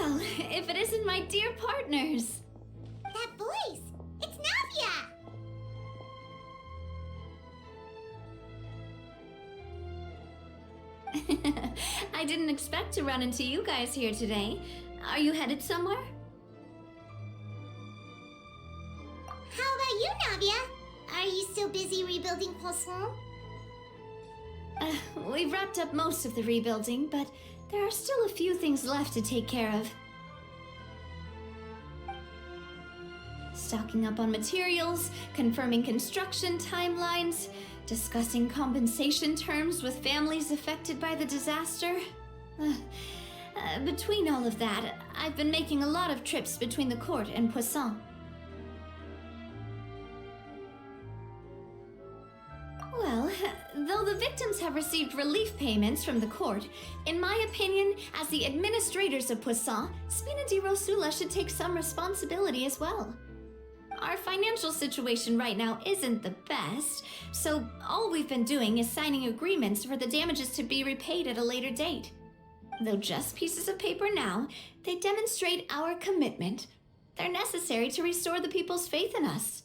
Well, if it isn't my dear partners. That voice! It's Navia! I didn't expect to run into you guys here today. Are you headed somewhere? How about you, Navia? Are you still busy rebuilding Poisson? We've wrapped up most of the rebuilding, but there are still a few things left to take care of. Stocking up on materials, confirming construction timelines, discussing compensation terms with families affected by the disaster. Between all of that, I've been making a lot of trips between the court and Poisson. Well, though the victims have received relief payments from the court, in my opinion, as the administrators of Poisson, Spina di Rosula should take some responsibility as well. Our financial situation right now isn't the best, so all we've been doing is signing agreements for the damages to be repaid at a later date. Though just pieces of paper now, they demonstrate our commitment. They're necessary to restore the people's faith in us.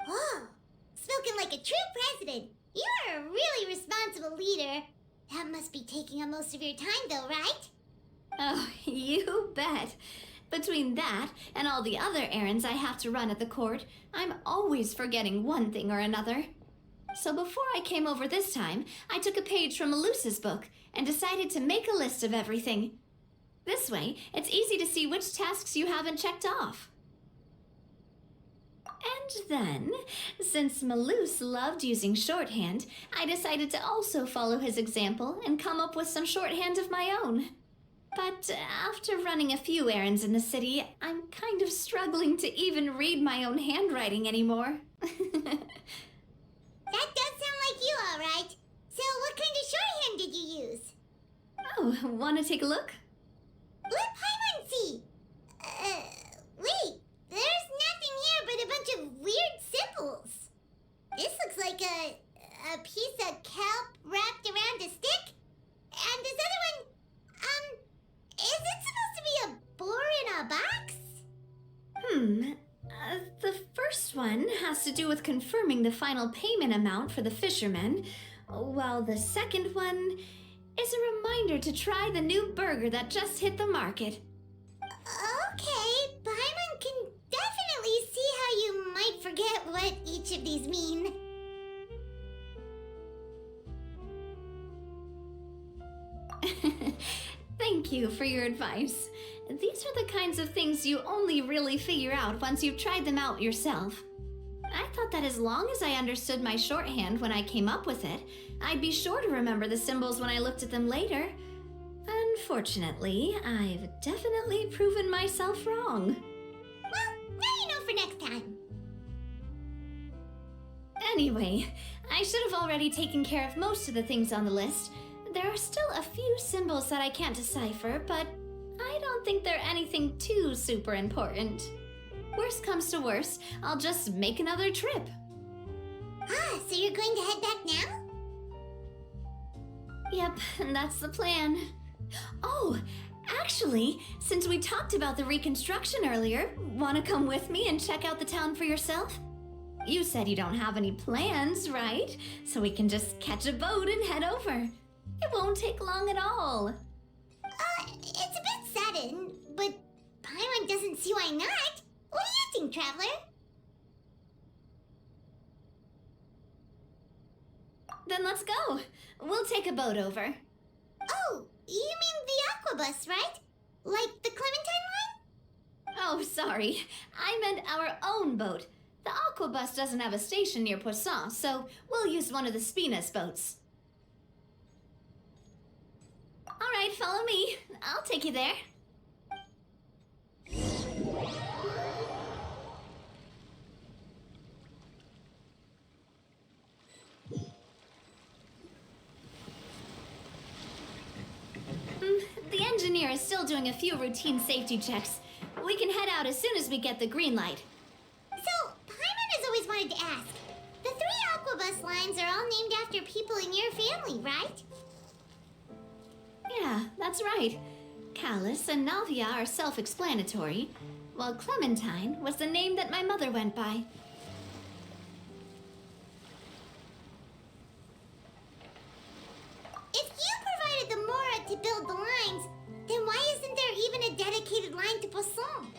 Oh, spoken like a true president. You are a really responsible leader. That must be taking up most of your time though, right? Oh, you bet. Between that and all the other errands I have to run at the court, I'm always forgetting one thing or another. So before I came over this time, I took a page from Melusa's book and decided to make a list of everything. This way, it's easy to see which tasks you haven't checked off. And then, since Melus loved using shorthand, I decided to also follow his example and come up with some shorthand of my own. But after running a few errands in the city, I'm kind of struggling to even read my own handwriting anymore. That does sound like you, all right. So what kind of shorthand did you use? Oh, want to take a look? Let Paimon see. Wait. There's nothing here but a bunch of weird symbols. This looks like a piece of kelp wrapped around a stick. And this other one, is it supposed to be a boar in a box? The first one has to do with confirming the final payment amount for the fishermen, while the second one is a reminder to try the new burger that just hit the market. Okay, Paimon can definitely see how you might forget what each of these mean. Thank you for your advice. These are the kinds of things you only really figure out once you've tried them out yourself. I thought that as long as I understood my shorthand when I came up with it, I'd be sure to remember the symbols when I looked at them later. Unfortunately, I've definitely proven myself wrong. Well, now you know for next time. Anyway, I should have already taken care of most of the things on the list. There are still a few symbols that I can't decipher, but I don't think they're anything too super important. Worst comes to worst, I'll just make another trip. Ah, so you're going to head back now? Yep, that's the plan. Oh, actually, since we talked about the reconstruction earlier, want to come with me and check out the town for yourself? You said you don't have any plans, right? So we can just catch a boat and head over. It won't take long at all. It's a bit sudden, but Paimon doesn't see why not. What do you think, Traveler? Then let's go. We'll take a boat over. Oh, you mean the aquabus, right? Like the Clementine line? Oh, sorry. I meant our own boat. The aquabus doesn't have a station near Poisson, so we'll use one of the Spina's boats. All right, follow me. I'll take you there. The engineer is still doing a few routine safety checks. We can head out as soon as we get the green light. So, Paimon has always wanted to ask. The 3 aquabus lines are all named after people in your family, right? Yeah, that's right. Callus and Navia are self-explanatory, while Clementine was the name that my mother went by. If you provided the Mora to build the lines, then why isn't there even a dedicated line to Poisson?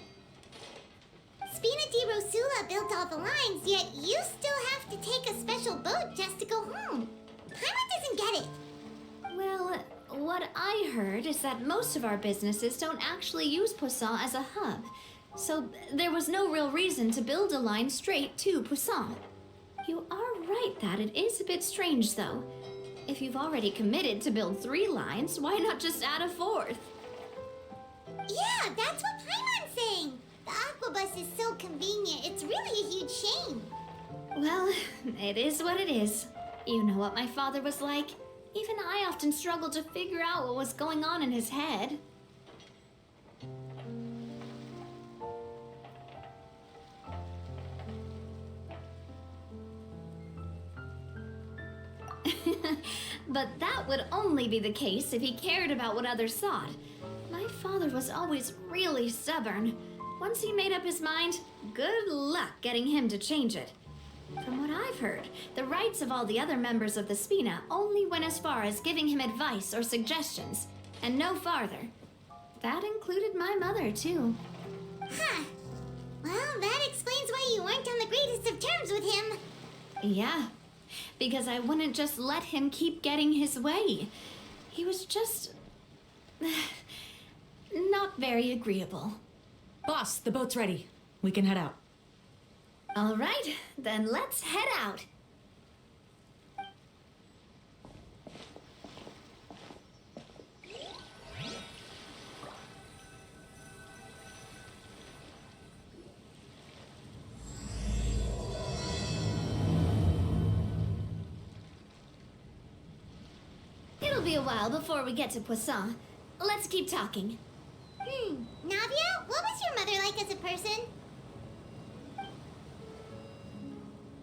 Spina di Rosula built all the lines, yet you still have to take a special boat just to go home. Paimon doesn't get it. Well, what I heard is that most of our businesses don't actually use Poisson as a hub, so there was no real reason to build a line straight to Poisson. You are right that it is a bit strange, though. If you've already committed to build 3 lines, why not just add a 4th? Yeah, that's what Paimon's saying. The Aquabus is so convenient, it's really a huge shame. Well, it is what it is. You know what my father was like. Even I often struggled to figure out what was going on in his head. But that would only be the case if he cared about what others thought. My father was always really stubborn. Once he made up his mind, good luck getting him to change it. From what I've heard, the rights of all the other members of the Spina only went as far as giving him advice or suggestions, and no farther. That included my mother, too. Huh. Well, that explains why you weren't on the greatest of terms with him. Yeah, because I wouldn't just let him keep getting his way. He was just... not very agreeable. Boss, the boat's ready. We can head out. All right, then let's head out. It'll be a while before we get to Poisson. Let's keep talking. Navia, what was your mother like as a person?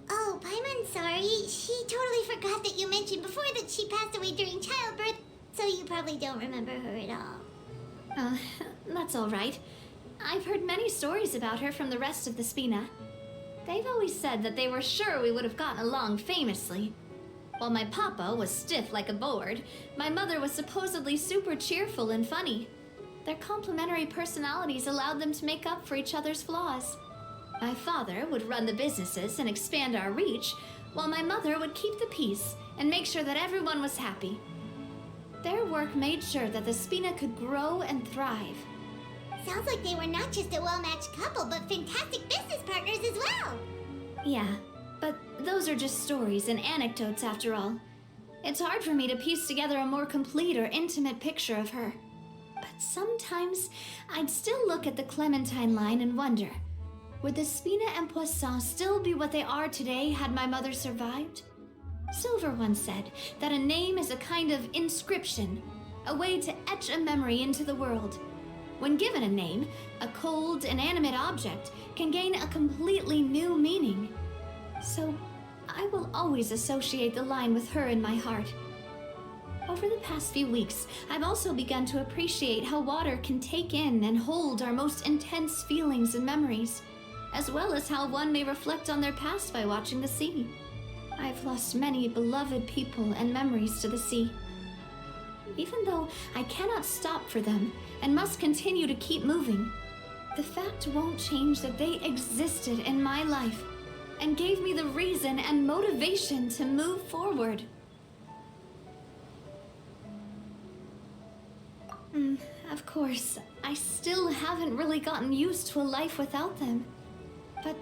Oh, Paimon's sorry. She totally forgot that you mentioned before that she passed away during childbirth, so you probably don't remember her at all. That's all right. I've heard many stories about her from the rest of the Spina. They've always said that they were sure we would have gotten along famously. While my papa was stiff like a board, my mother was supposedly super cheerful and funny. Their complementary personalities allowed them to make up for each other's flaws. My father would run the businesses and expand our reach, while my mother would keep the peace and make sure that everyone was happy. Their work made sure that the Spina could grow and thrive. Sounds like they were not just a well-matched couple, but fantastic business partners as well. Yeah, but those are just stories and anecdotes after all. It's hard for me to piece together a more complete or intimate picture of her. But sometimes I'd still look at the Clementine line and wonder, would the Spina and Poisson still be what they are today had my mother survived? Silver once said that a name is a kind of inscription, a way to etch a memory into the world. When given a name, a cold, inanimate object can gain a completely new meaning. So I will always associate the line with her in my heart. Over the past few weeks, I've also begun to appreciate how water can take in and hold our most intense feelings and memories, as well as how one may reflect on their past by watching the sea. I've lost many beloved people and memories to the sea. Even though I cannot stop for them and must continue to keep moving, the fact won't change that they existed in my life and gave me the reason and motivation to move forward. Of course, I still haven't really gotten used to a life without them. But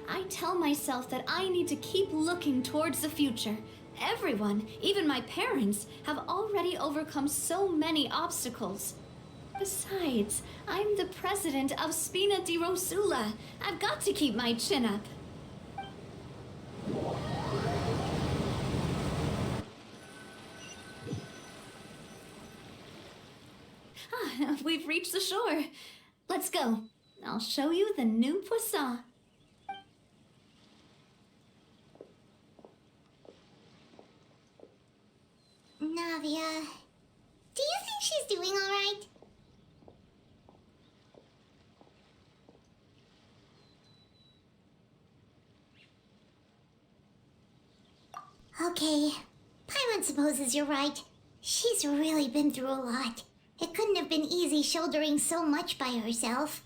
I tell myself that I need to keep looking towards the future. Everyone, even my parents, have already overcome so many obstacles. Besides, I'm the president of Spina di Rosula. I've got to keep my chin up. We've reached the shore. Let's go. I'll show you the new Poisson. Navia, do you think she's doing all right? Okay. Paimon supposes you're right. She's really been through a lot. It couldn't have been easy shouldering so much by herself.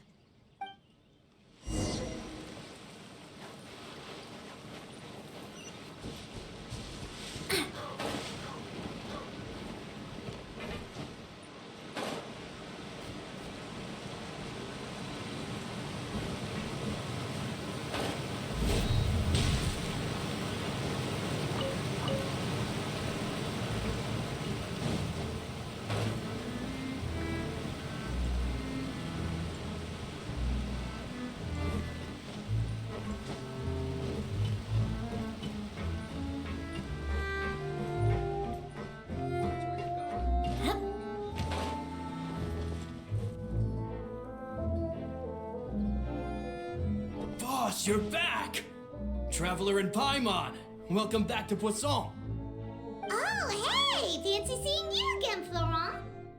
Boss, you're back! Traveler and Paimon, welcome back to Poisson. Oh, hey! Fancy seeing you again, Florent.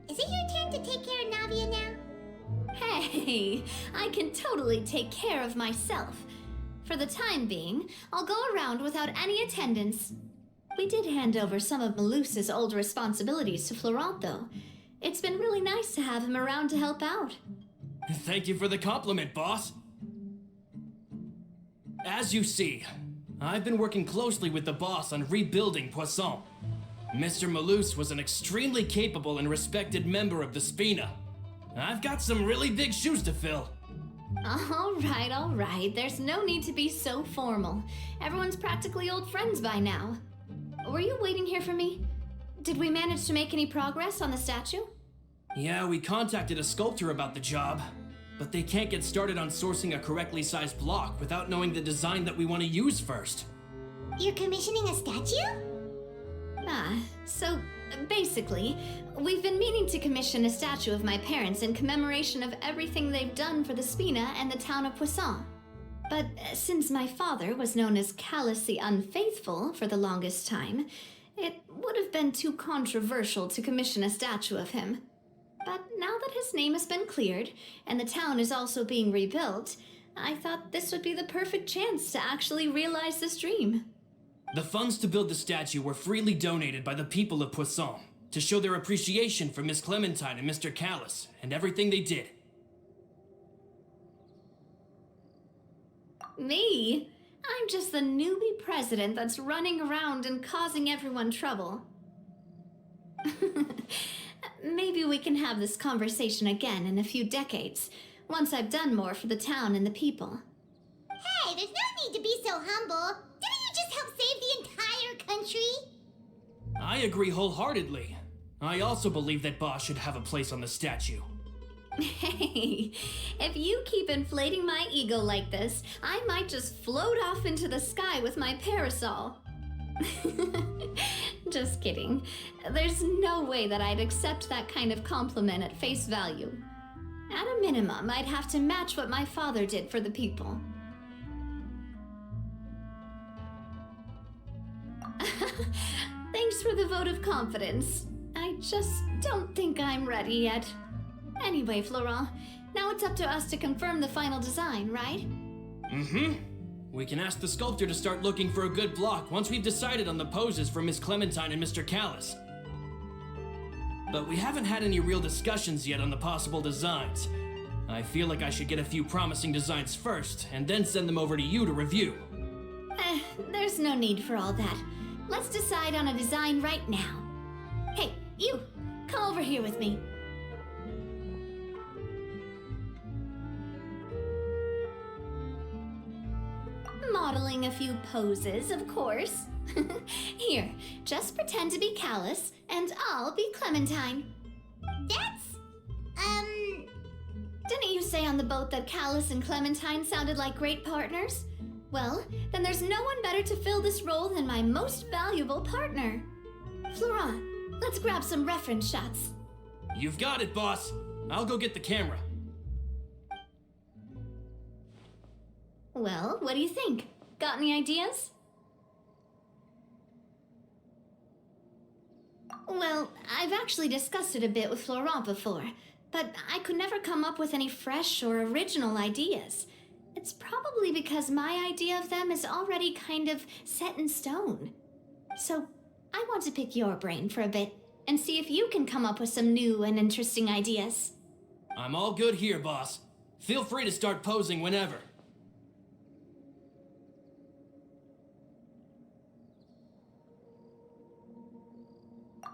Is it your turn to take care of Navia now? Hey, I can totally take care of myself. For the time being, I'll go around without any attendance. We did hand over some of Malus's old responsibilities to Florent, though. It's been really nice to have him around to help out. Thank you for the compliment, boss. As you see, I've been working closely with the boss on rebuilding Poisson. Mr. Malus was an extremely capable and respected member of the Spina. I've got some really big shoes to fill. All right. There's no need to be so formal. Everyone's practically old friends by now. Were you waiting here for me? Did we manage to make any progress on the statue? Yeah, we contacted a sculptor about the job, but they can't get started on sourcing a correctly sized block without knowing the design that we want to use first. You're commissioning a statue? So basically, we've been meaning to commission a statue of my parents in commemoration of everything they've done for the Spina and the town of Poisson. But since my father was known as Callus the Unfaithful for the longest time, it would have been too controversial to commission a statue of him. But now that his name has been cleared, and the town is also being rebuilt, I thought this would be the perfect chance to actually realize this dream. The funds to build the statue were freely donated by the people of Poisson to show their appreciation for Miss Clementine and Mr. Callus and everything they did. Me? I'm just the newbie president that's running around and causing everyone trouble. Maybe we can have this conversation again in a few decades, once I've done more for the town and the people. Hey, there's no need to be so humble. Didn't you just help save the entire country? I agree wholeheartedly. I also believe that Boss should have a place on the statue. Hey, if you keep inflating my ego like this, I might just float off into the sky with my parasol. Just kidding. There's no way that I'd accept that kind of compliment at face value. At a minimum, I'd have to match what my father did for the people. Thanks for the vote of confidence. I just don't think I'm ready yet. Anyway, Florent, now it's up to us to confirm the final design, right? Mm-hmm. We can ask the sculptor to start looking for a good block once we've decided on the poses for Miss Clementine and Mr. Callus. But we haven't had any real discussions yet on the possible designs. I feel like I should get a few promising designs first, and then send them over to you to review. There's no need for all that. Let's decide on a design right now. Hey, you! Come over here with me. Modeling a few poses, of course. Here, just pretend to be Callus, and I'll be Clementine. That's, Didn't you say on the boat that Callus and Clementine sounded like great partners? Well, then there's no one better to fill this role than my most valuable partner. Florent, let's grab some reference shots. You've got it, boss. I'll go get the camera. Well, what do you think? Got any ideas? Well, I've actually discussed it a bit with Florent before, but I could never come up with any fresh or original ideas. It's probably because my idea of them is already kind of set in stone. So, I want to pick your brain for a bit and see if you can come up with some new and interesting ideas. I'm all good here, boss. Feel free to start posing whenever.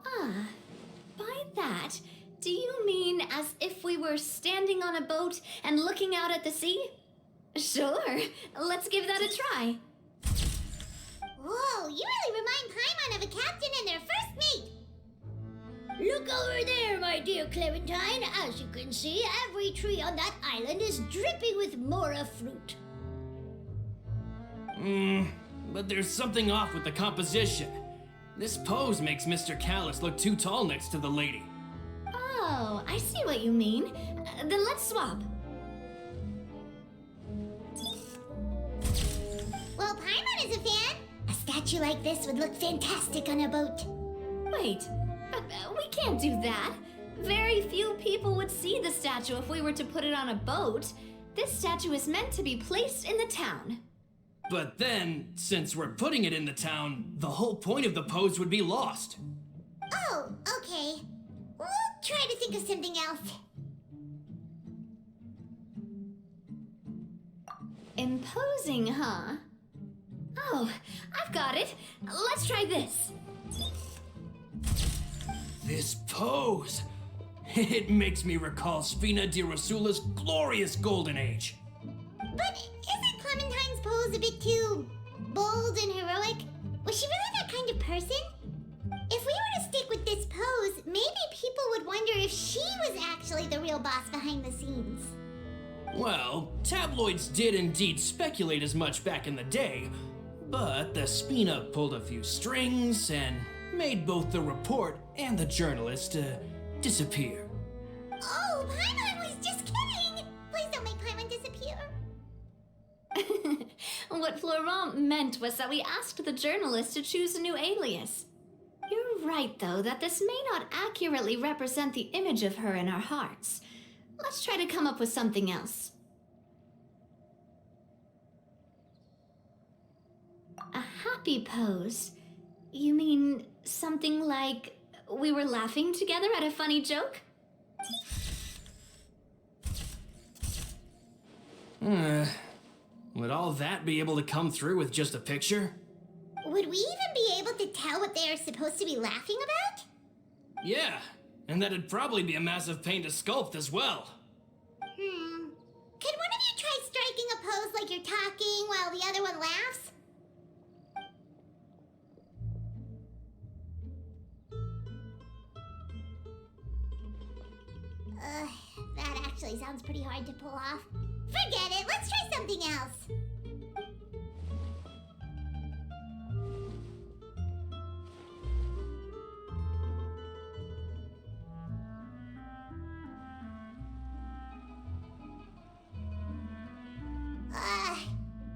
Ah, by that, do you mean as if we were standing on a boat and looking out at the sea? Sure, let's give that a try. Whoa, you really remind Paimon of a captain and their first mate. Look over there, my dear Clementine. As you can see, every tree on that island is dripping with mora fruit. But there's something off with the composition. This pose makes Mr. Callus look too tall next to the lady. Oh, I see what you mean. Then let's swap. Well, Paimon is a fan. A statue like this would look fantastic on a boat. Wait, but we can't do that. Very few people would see the statue if we were to put it on a boat. This statue is meant to be placed in the town. But then, since we're putting it in the town, the whole point of the pose would be lost. Oh, okay. We'll try to think of something else. Imposing, huh? Oh, I've got it. Let's try this. This pose! It makes me recall Spina di Rosula's glorious golden age. But isn't Clementine's pose a bit too bold and heroic? Was she really that kind of person? If we were to stick with this pose, maybe people would wonder if she was actually the real boss behind the scenes. Well, tabloids did indeed speculate as much back in the day, but the Spina pulled a few strings and made both the report and the journalist disappear. Oh, Paimon was just kidding! Please don't make Paimon disappear. What Florent meant was that we asked the journalist to choose a new alias. You're right, though, that this may not accurately represent the image of her in our hearts. Let's try to come up with something else. A happy pose? You mean something like we were laughing together at a funny joke? Would all that be able to come through with just a picture? Would we even be able to tell what they are supposed to be laughing about? Yeah, and that'd probably be a massive pain to sculpt as well. Could one of you try striking a pose like you're talking while the other one laughs? That actually sounds pretty hard to pull off. Forget it, let's try something else.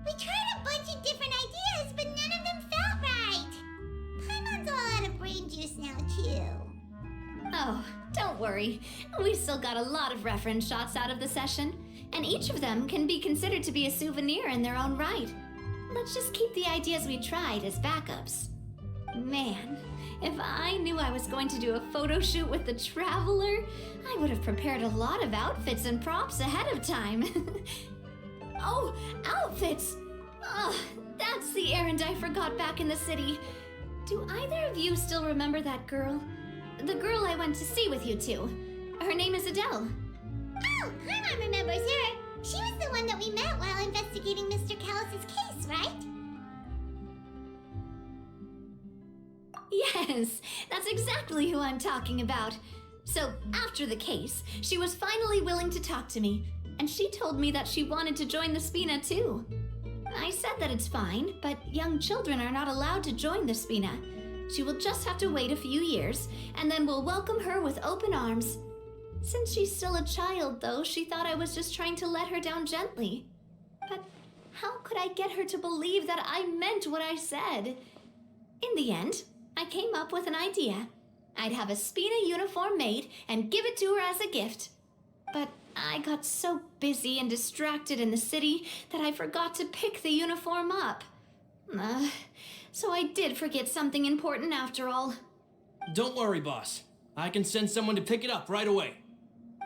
We tried a bunch of different ideas, but none of them felt right. Paimon's all out of brain juice now, too. Oh, don't worry. We still got a lot of reference shots out of the session, and each of them can be considered to be a souvenir in their own right. Let's just keep the ideas we tried as backups. Man, if I knew I was going to do a photo shoot with the Traveler, I would have prepared a lot of outfits and props ahead of time. Oh, outfits! Ugh, that's the errand I forgot back in the city. Do either of you still remember that girl? The girl I went to see with you two. Her name is Adele. Oh, Paimon remembers her. She was the one that we met while investigating Mr. Callus's case, right? Yes, that's exactly who I'm talking about. So, after the case, she was finally willing to talk to me, and she told me that she wanted to join the Spina too. I said that it's fine, but young children are not allowed to join the Spina. She will just have to wait a few years, and then we'll welcome her with open arms. Since she's still a child, though, she thought I was just trying to let her down gently. But how could I get her to believe that I meant what I said? In the end, I came up with an idea. I'd have a Spina uniform made and give it to her as a gift. But I got so busy and distracted in the city that I forgot to pick the uniform up. So I did forget something important after all. Don't worry, boss. I can send someone to pick it up right away.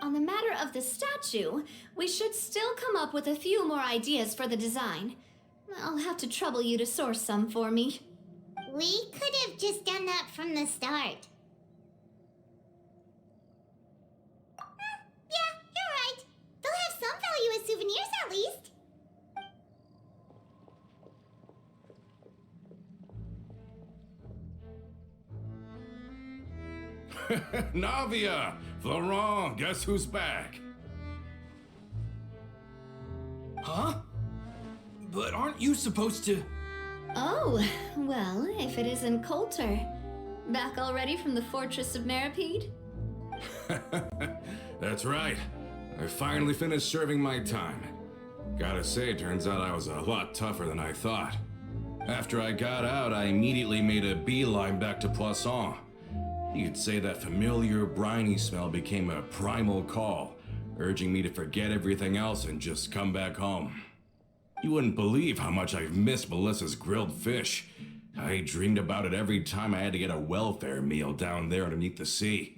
On the matter of the statue, we should still come up with a few more ideas for the design. I'll have to trouble you to source some for me. We could have just done that from the start. Yeah, you're right. They'll have some value as souvenirs at least. Navia! Florent, guess who's back? Huh? But aren't you supposed to... Oh, well, if it isn't Coulter. Back already from the Fortress of Meripede? That's right. I finally finished serving my time. Gotta say, turns out I was a lot tougher than I thought. After I got out, I immediately made a beeline back to Poisson. You could say that familiar briny smell became a primal call, urging me to forget everything else and just come back home. You wouldn't believe how much I've missed Melissa's grilled fish. I dreamed about it every time I had to get a welfare meal down there underneath the sea.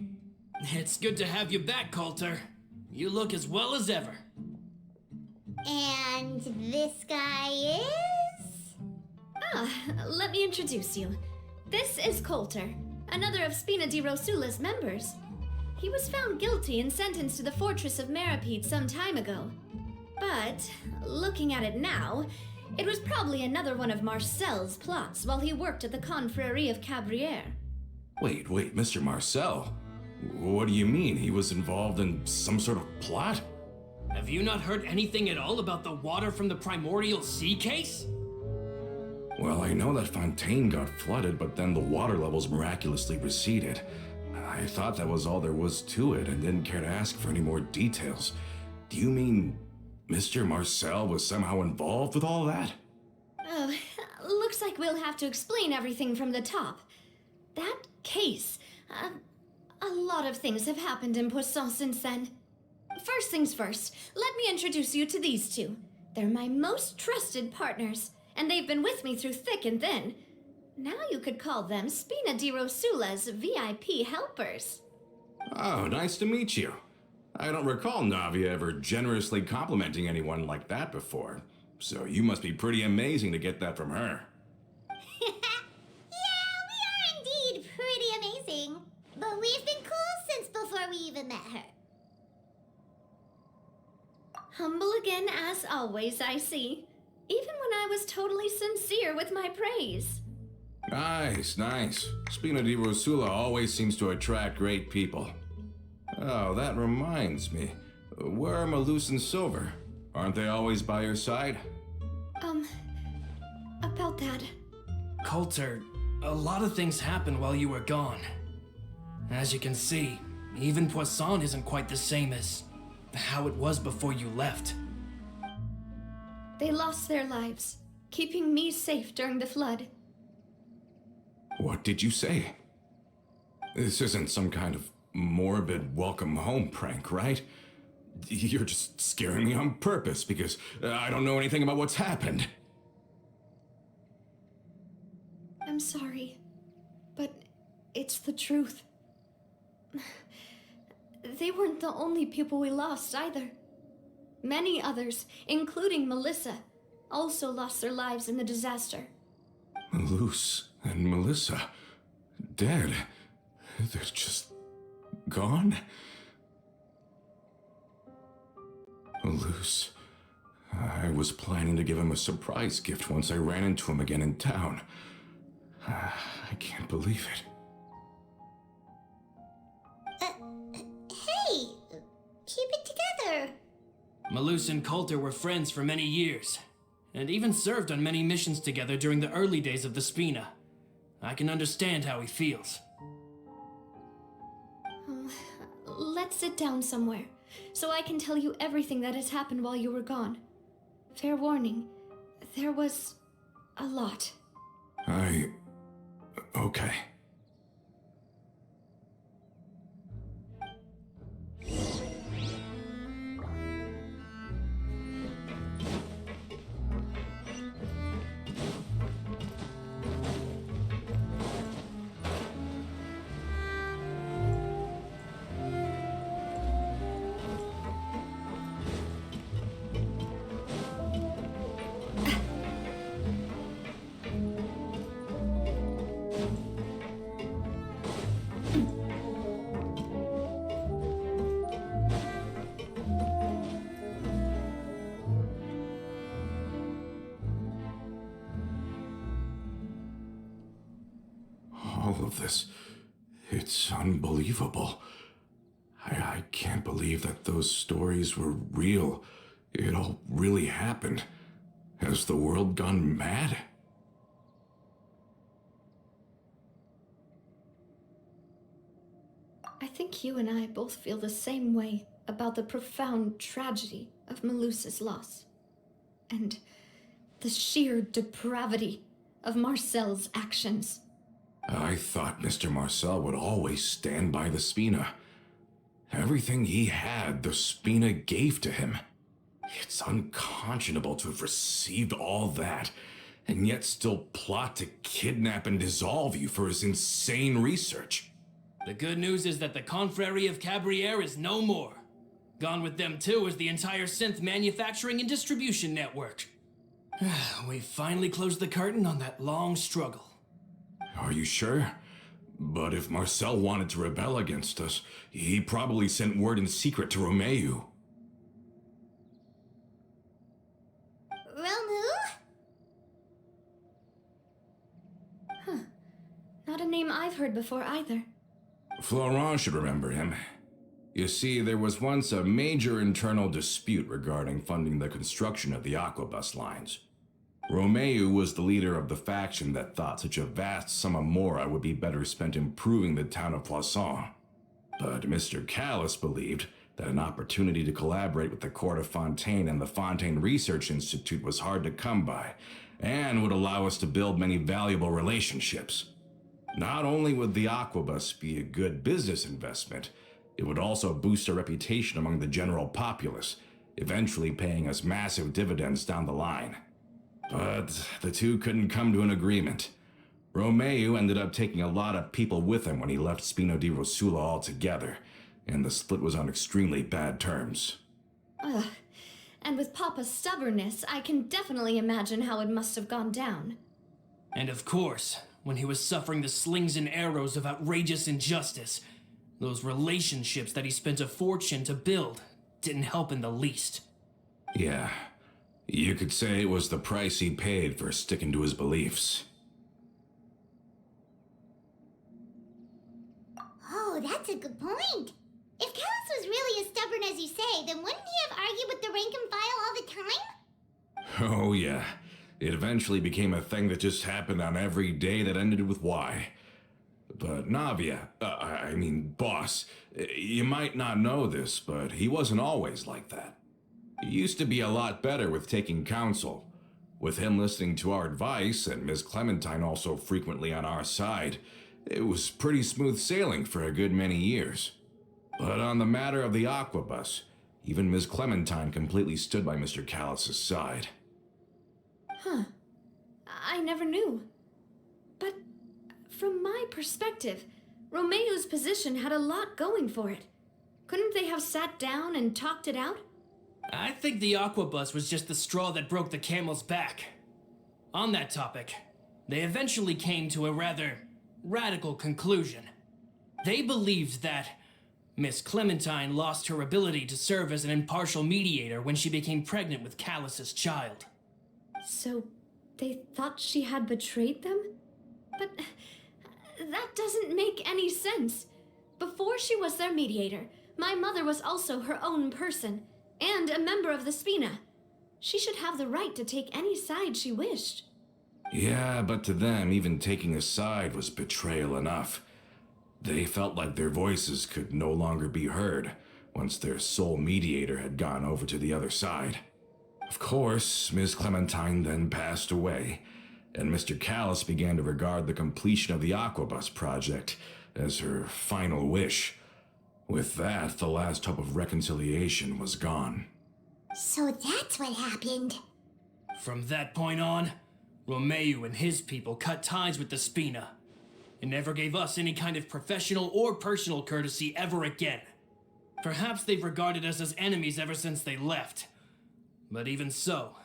It's good to have you back, Coulter. You look as well as ever. And this guy is? Ah, let me introduce you. This is Coulter, another of Spina di Rosula's members. He was found guilty and sentenced to the Fortress of Meripede some time ago. But, looking at it now, it was probably another one of Marcel's plots while he worked at the Confrérie of Cabrières. Wait, Mr. Marcel? What do you mean? He was involved in some sort of plot? Have you not heard anything at all about the water from the primordial sea case? Well, I know that Fontaine got flooded, but then the water levels miraculously receded. I thought that was all there was to it and didn't care to ask for any more details. Do you mean Mr. Marcel was somehow involved with all that? Oh, looks like we'll have to explain everything from the top. That case, a lot of things have happened in Poisson since then. First things first, let me introduce you to these two. They're my most trusted partners, and they've been with me through thick and thin. Now you could call them Spina di Rosula's VIP helpers. Oh, nice to meet you. I don't recall Navia ever generously complimenting anyone like that before, so you must be pretty amazing to get that from her. Yeah, we are indeed pretty amazing. But we've been cool since before we even met her. Humble again as always, I see. Even when I was totally sincere with my praise. Nice. Spina di Rosula always seems to attract great people. Oh, that reminds me. Where are Malus and Silver? Aren't they always by your side? About that. Coulter, a lot of things happened while you were gone. As you can see, even Poisson isn't quite the same as how it was before you left. They lost their lives, keeping me safe during the flood. What did you say? This isn't some kind of morbid welcome home prank, right? You're just scaring me on purpose because I don't know anything about what's happened. I'm sorry, but it's the truth. They weren't the only people we lost either. Many others, including Melissa, also lost their lives in the disaster. Malus and Melissa, dead. They're just gone? Malus, I was planning to give him a surprise gift once I ran into him again in town. I can't believe it. Hey, keep it together. Malus and Coulter were friends for many years, and even served on many missions together during the early days of the Spina. I can understand how he feels. Let's sit down somewhere, so I can tell you everything that has happened while you were gone. Fair warning, there was a lot. Okay. of this. It's unbelievable. I can't believe that those stories were real. It all really happened. Has the world gone mad? I think you and I both feel the same way about the profound tragedy of Melusa's loss. And the sheer depravity of Marcel's actions. I thought Mr. Marcel would always stand by the Spina. Everything he had, the Spina gave to him. It's unconscionable to have received all that, and yet still plot to kidnap and dissolve you for his insane research. The good news is that the Confrérie of Cabriere is no more. Gone with them too is the entire synth manufacturing and distribution network. We finally closed the curtain on that long struggle. Are you sure? But if Marcel wanted to rebel against us, he probably sent word in secret to Romeu. Romu? Not a name I've heard before either. Florent should remember him. You see, there was once a major internal dispute regarding funding the construction of the Aquabus lines. Romeu was the leader of the faction that thought such a vast sum of mora would be better spent improving the town of Poisson. But Mr. Callis believed that an opportunity to collaborate with the court of Fontaine and the Fontaine Research Institute was hard to come by, and would allow us to build many valuable relationships. Not only would the Aquabus be a good business investment, it would also boost our reputation among the general populace, eventually paying us massive dividends down the line. But the two couldn't come to an agreement. Romeu ended up taking a lot of people with him when he left Spino di Rosula altogether, and the split was on extremely bad terms. Ugh. And with Papa's stubbornness, I can definitely imagine how it must have gone down. And of course, when he was suffering the slings and arrows of outrageous injustice, those relationships that he spent a fortune to build didn't help in the least. Yeah, you could say it was the price he paid for sticking to his beliefs. Oh, that's a good point. If Callis was really as stubborn as you say, then wouldn't he have argued with the rank and file all the time? Oh yeah, it eventually became a thing that just happened on every day that ended with Y. But Navia, boss, you might not know this, but he wasn't always like that. He used to be a lot better with taking counsel. With him listening to our advice, and Miss Clementine also frequently on our side, it was pretty smooth sailing for a good many years. But on the matter of the Aquabus, even Miss Clementine completely stood by Mr. Callis' side. Huh. I never knew. But from my perspective, Romeu's position had a lot going for it. Couldn't they have sat down and talked it out? I think the Aquabus was just the straw that broke the camel's back. On that topic, they eventually came to a rather radical conclusion. They believed that Miss Clementine lost her ability to serve as an impartial mediator when she became pregnant with Callus's child. So they thought she had betrayed them? But that doesn't make any sense. Before she was their mediator, my mother was also her own person, and a member of the Spina. She should have the right to take any side she wished. Yeah, but to them, even taking a side was betrayal enough. They felt like their voices could no longer be heard once their sole mediator had gone over to the other side. Of course, Miss Clementine then passed away, and Mr. Callis began to regard the completion of the Aquabus project as her final wish. With that, the last hope of reconciliation was gone. So that's what happened. From that point on, Romeu and his people cut ties with the Spina, and never gave us any kind of professional or personal courtesy ever again. Perhaps they've regarded us as enemies ever since they left. But even so,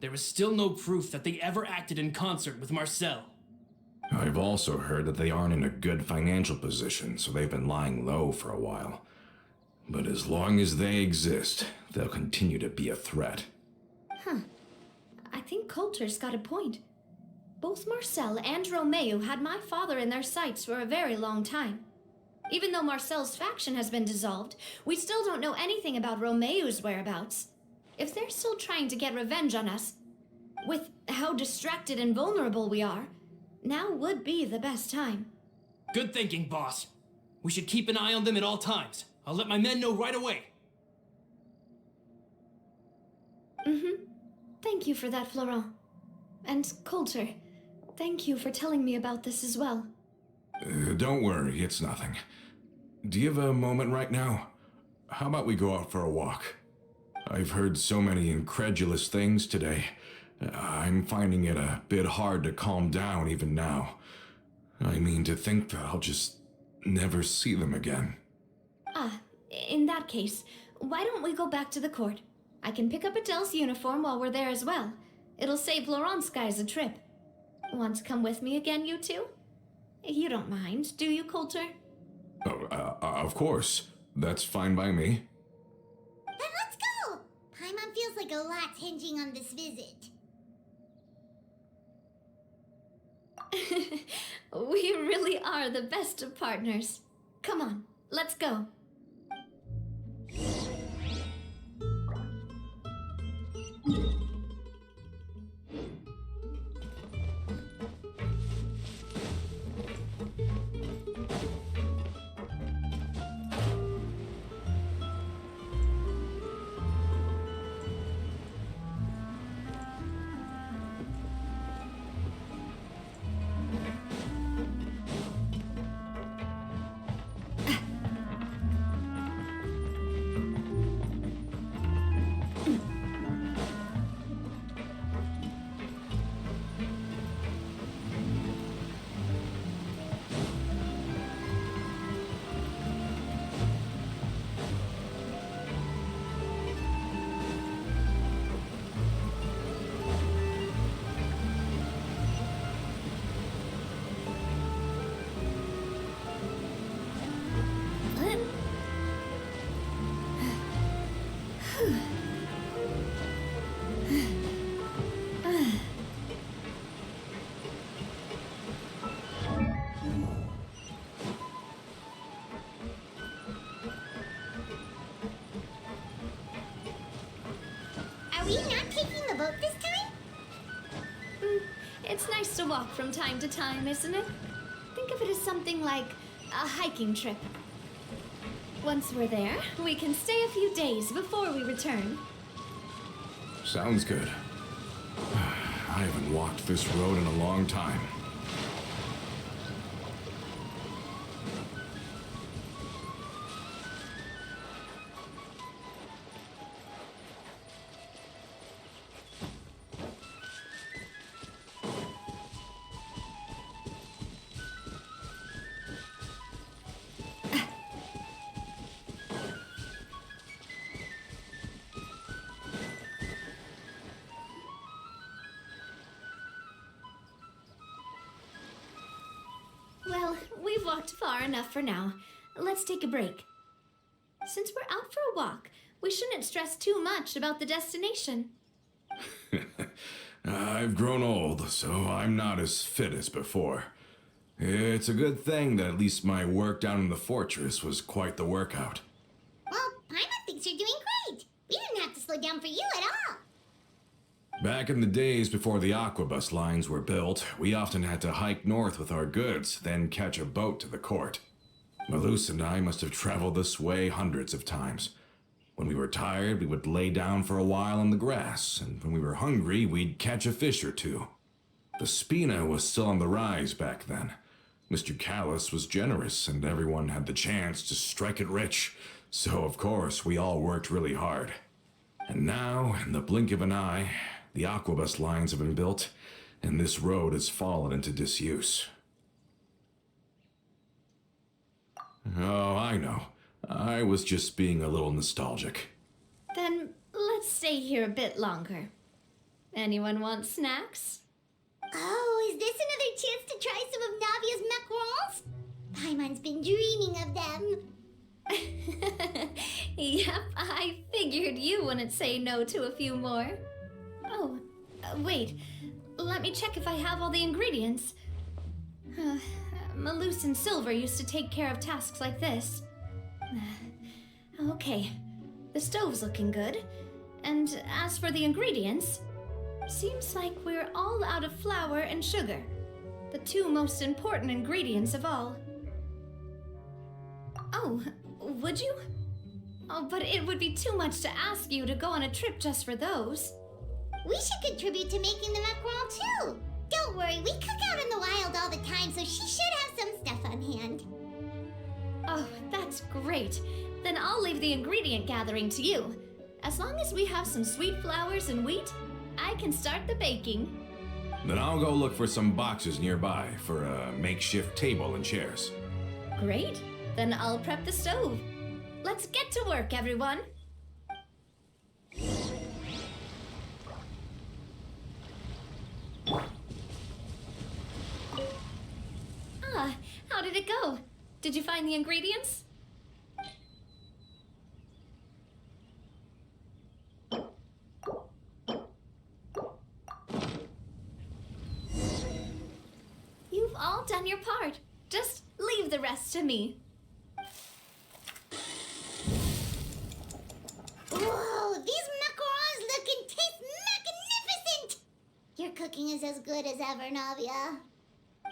there is still no proof that they ever acted in concert with Marcel. I've also heard that they aren't in a good financial position, so they've been lying low for a while. But as long as they exist, they'll continue to be a threat. I think Coulter's got a point. Both Marcel and Romeo had my father in their sights for a very long time. Even though Marcel's faction has been dissolved, we still don't know anything about Romeo's whereabouts. If they're still trying to get revenge on us, with how distracted and vulnerable we are, now would be the best time. Good thinking, boss. We should keep an eye on them at all times. I'll let my men know right away. Thank you for that, Florent. And Coulter, thank you for telling me about this as well. Don't worry, it's nothing. Do you have a moment right now? How about we go out for a walk? I've heard so many incredulous things today. I'm finding it a bit hard to calm down even now. I mean, to think that I'll just never see them again. In that case, why don't we go back to the court? I can pick up Adele's uniform while we're there as well. It'll save Laurent's guys a trip. Want to come with me again, you two? You don't mind, do you, Coulter? Oh, of course. That's fine by me. Then let's go! Paimon feels like a lot's hinging on this visit. We really are the best of partners. Come on, let's go. Are we not taking the boat this time? It's nice to walk from time to time, isn't it? Think of it as something like a hiking trip. Once we're there, we can stay a few days before we return. Sounds good. I haven't walked this road in a long time. Well, we've walked far enough for now. Let's take a break. Since we're out for a walk, we shouldn't stress too much about the destination. I've grown old, so I'm not as fit as before. It's a good thing that at least my work down in the fortress was quite the workout. Well, Paimon thinks you're doing great. We didn't have to slow down for you at all. Back in the days before the aquabus lines were built, we often had to hike north with our goods, then catch a boat to the court. Malus and I must have traveled this way hundreds of times. When we were tired, we would lay down for a while on the grass, and when we were hungry, we'd catch a fish or two. The Spina was still on the rise back then. Mr. Callis was generous, and everyone had the chance to strike it rich, so of course we all worked really hard. And now, in the blink of an eye, the aquabus lines have been built, and this road has fallen into disuse. Oh, I know. I was just being a little nostalgic. Then let's stay here a bit longer. Anyone want snacks? Oh, is this another chance to try some of Navia's macarons? Paimon's been dreaming of them. Yep, I figured you wouldn't say no to a few more. Oh, wait. let me check if I have all the ingredients. Malus and Silver used to take care of tasks like this. Okay, the stove's looking good. And as for the ingredients, seems like we're all out of flour and sugar, the two most important ingredients of all. Oh, would you? Oh, but it would be too much to ask you to go on a trip just for those. We should contribute to making the macaron too. Don't worry, we cook out in the wild all the time, so she should have some stuff on hand. Oh, that's great. Then I'll leave the ingredient gathering to you. As long as we have some sweet flours and wheat, I can start the baking. Then I'll go look for some boxes nearby for a makeshift table and chairs. Great. Then I'll prep the stove. Let's get to work, everyone. Ah, how did it go? Did you find the ingredients? You've all done your part. Just leave the rest to me. Whoa, these macarons look and taste magnificent! Your cooking is as good as ever, Navia.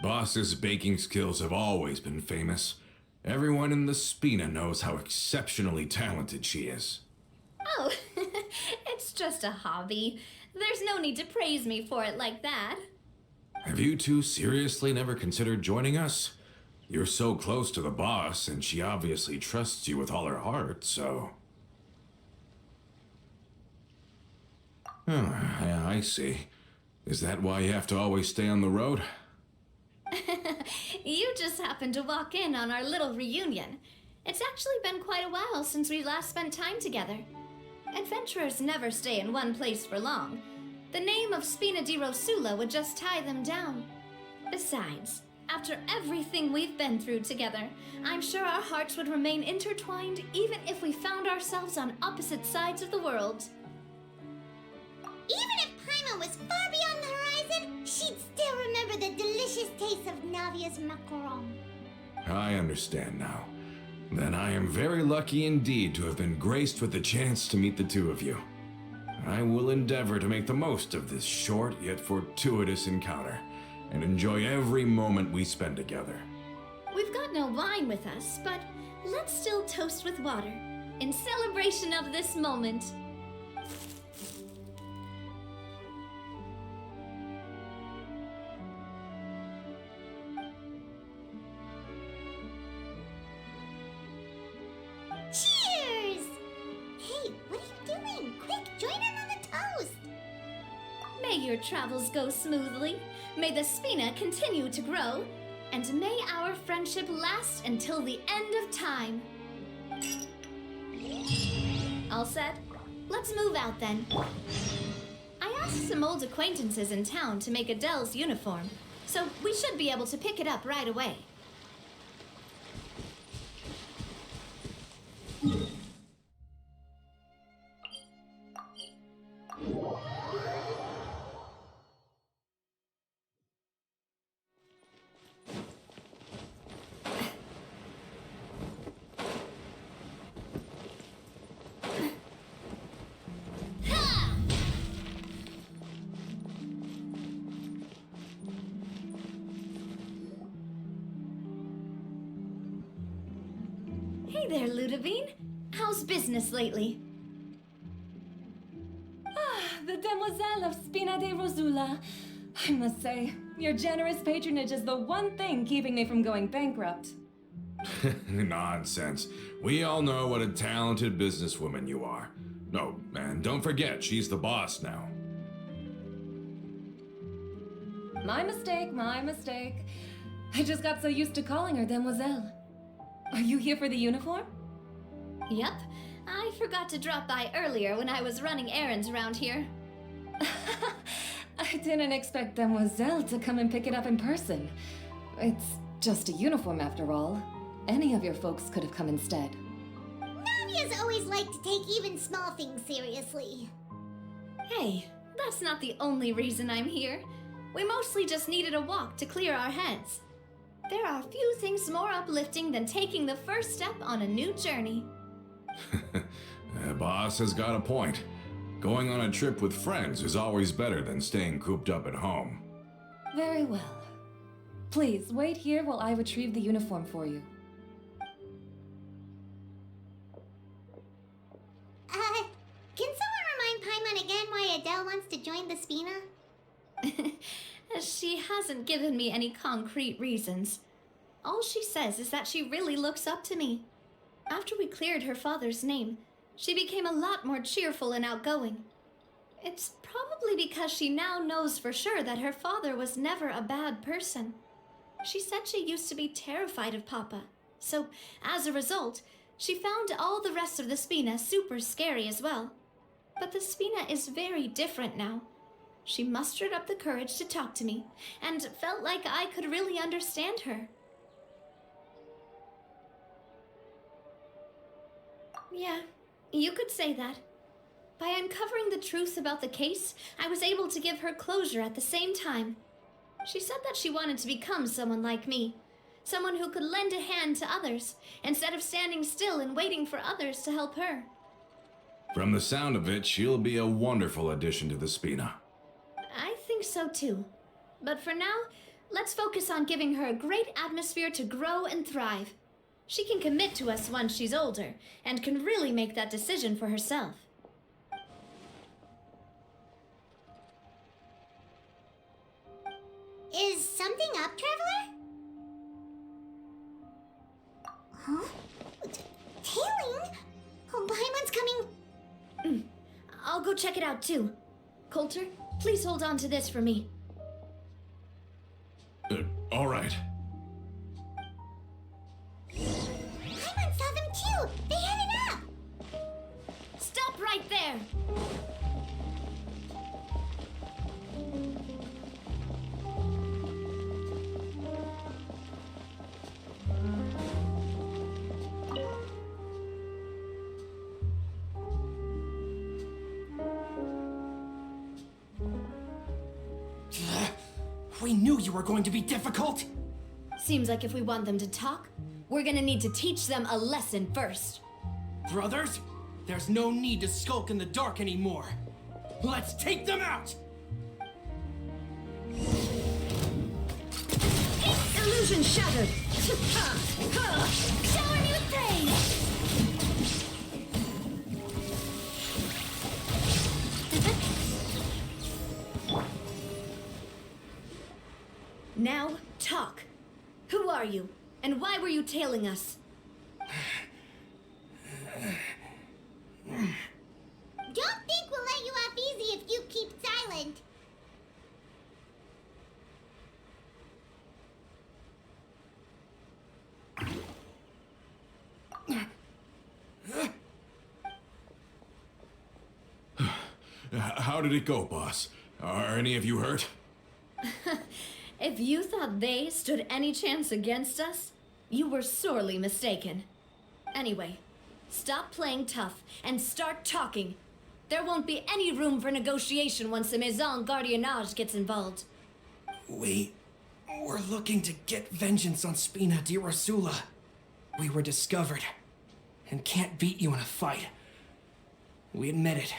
Boss's baking skills have always been famous. Everyone in the Spina knows how exceptionally talented she is. Oh, it's just a hobby. There's no need to praise me for it like that. Have you two seriously never considered joining us? You're so close to the boss, and she obviously trusts you with all her heart, so... Oh, yeah, I see. Is that why you have to always stay on the road? You just happened to walk in on our little reunion. It's actually been quite a while since we last spent time together. Adventurers never stay in one place for long. The name of Spina di Rosula would just tie them down. Besides, after everything we've been through together, I'm sure our hearts would remain intertwined even if we found ourselves on opposite sides of the world. Even if Paimon was far beyond the horizon, she'd still remember the delicious taste of Navia's macaron. I understand now. Then I am very lucky indeed to have been graced with the chance to meet the two of you. I will endeavor to make the most of this short yet fortuitous encounter, and enjoy every moment we spend together. We've got no wine with us, but let's still toast with water, in celebration of this moment. Cheers! Hey, what are you doing? Quick, join in on the toast! May your travels go smoothly, may the Spina continue to grow, and may our friendship last until the end of time. All set? Let's move out then. I asked some old acquaintances in town to make Adele's uniform, so we should be able to pick it up right away. Hey there, Ludovine. How's business lately? The Demoiselle of Spina de Rosula. I must say, your generous patronage is the one thing keeping me from going bankrupt. Nonsense. We all know what a talented businesswoman you are. No, and don't forget, she's the boss now. My mistake, my mistake. I just got so used to calling her Demoiselle. Are you here for the uniform? Yep. I forgot to drop by earlier when I was running errands around here. I didn't expect Demoiselle to come and pick it up in person. It's just a uniform after all. Any of your folks could have come instead. Navia's always liked to take even small things seriously. Hey, that's not the only reason I'm here. We mostly just needed a walk to clear our heads. There are few things more uplifting than taking the first step on a new journey. Boss has got a point. Going on a trip with friends is always better than staying cooped up at home. Very well. Please, wait here while I retrieve the uniform for you. Can someone remind Paimon again why Adele wants to join the Spina? She hasn't given me any concrete reasons. All she says is that she really looks up to me. After we cleared her father's name, she became a lot more cheerful and outgoing. It's probably because she now knows for sure that her father was never a bad person. She said she used to be terrified of Papa, so as a result, she found all the rest of the Spina super scary as well. But the Spina is very different now. She mustered up the courage to talk to me, and felt like I could really understand her. Yeah, you could say that. By uncovering the truth about the case, I was able to give her closure at the same time. She said that she wanted to become someone like me. Someone who could lend a hand to others, instead of standing still and waiting for others to help her. From the sound of it, she'll be a wonderful addition to the Spina. I think so too. But for now, let's focus on giving her a great atmosphere to grow and thrive. She can commit to us once she's older, and can really make that decision for herself. Is something up, Traveler? Huh? Tailing? Oh, Paimon's coming. I'll go check it out too. Coulter, please hold on to this for me. All right. Paimon saw them too! They headed up! Stop right there! We knew you were going to be difficult! Seems like if we want them to talk, we're gonna need to teach them a lesson first. Brothers, there's no need to skulk in the dark anymore. Let's take them out! Illusion shattered! Shower me with praise! Now, talk. Who are you? And why were you tailing us? Don't think we'll let you off easy if you keep silent. How did it go, boss? Are any of you hurt? If you thought they stood any chance against us, you were sorely mistaken. Anyway, stop playing tough and start talking. There won't be any room for negotiation once the Maison Gardiennage gets involved. We're looking to get vengeance on Spina di Rosula. We were discovered, and can't beat you in a fight. We admit it.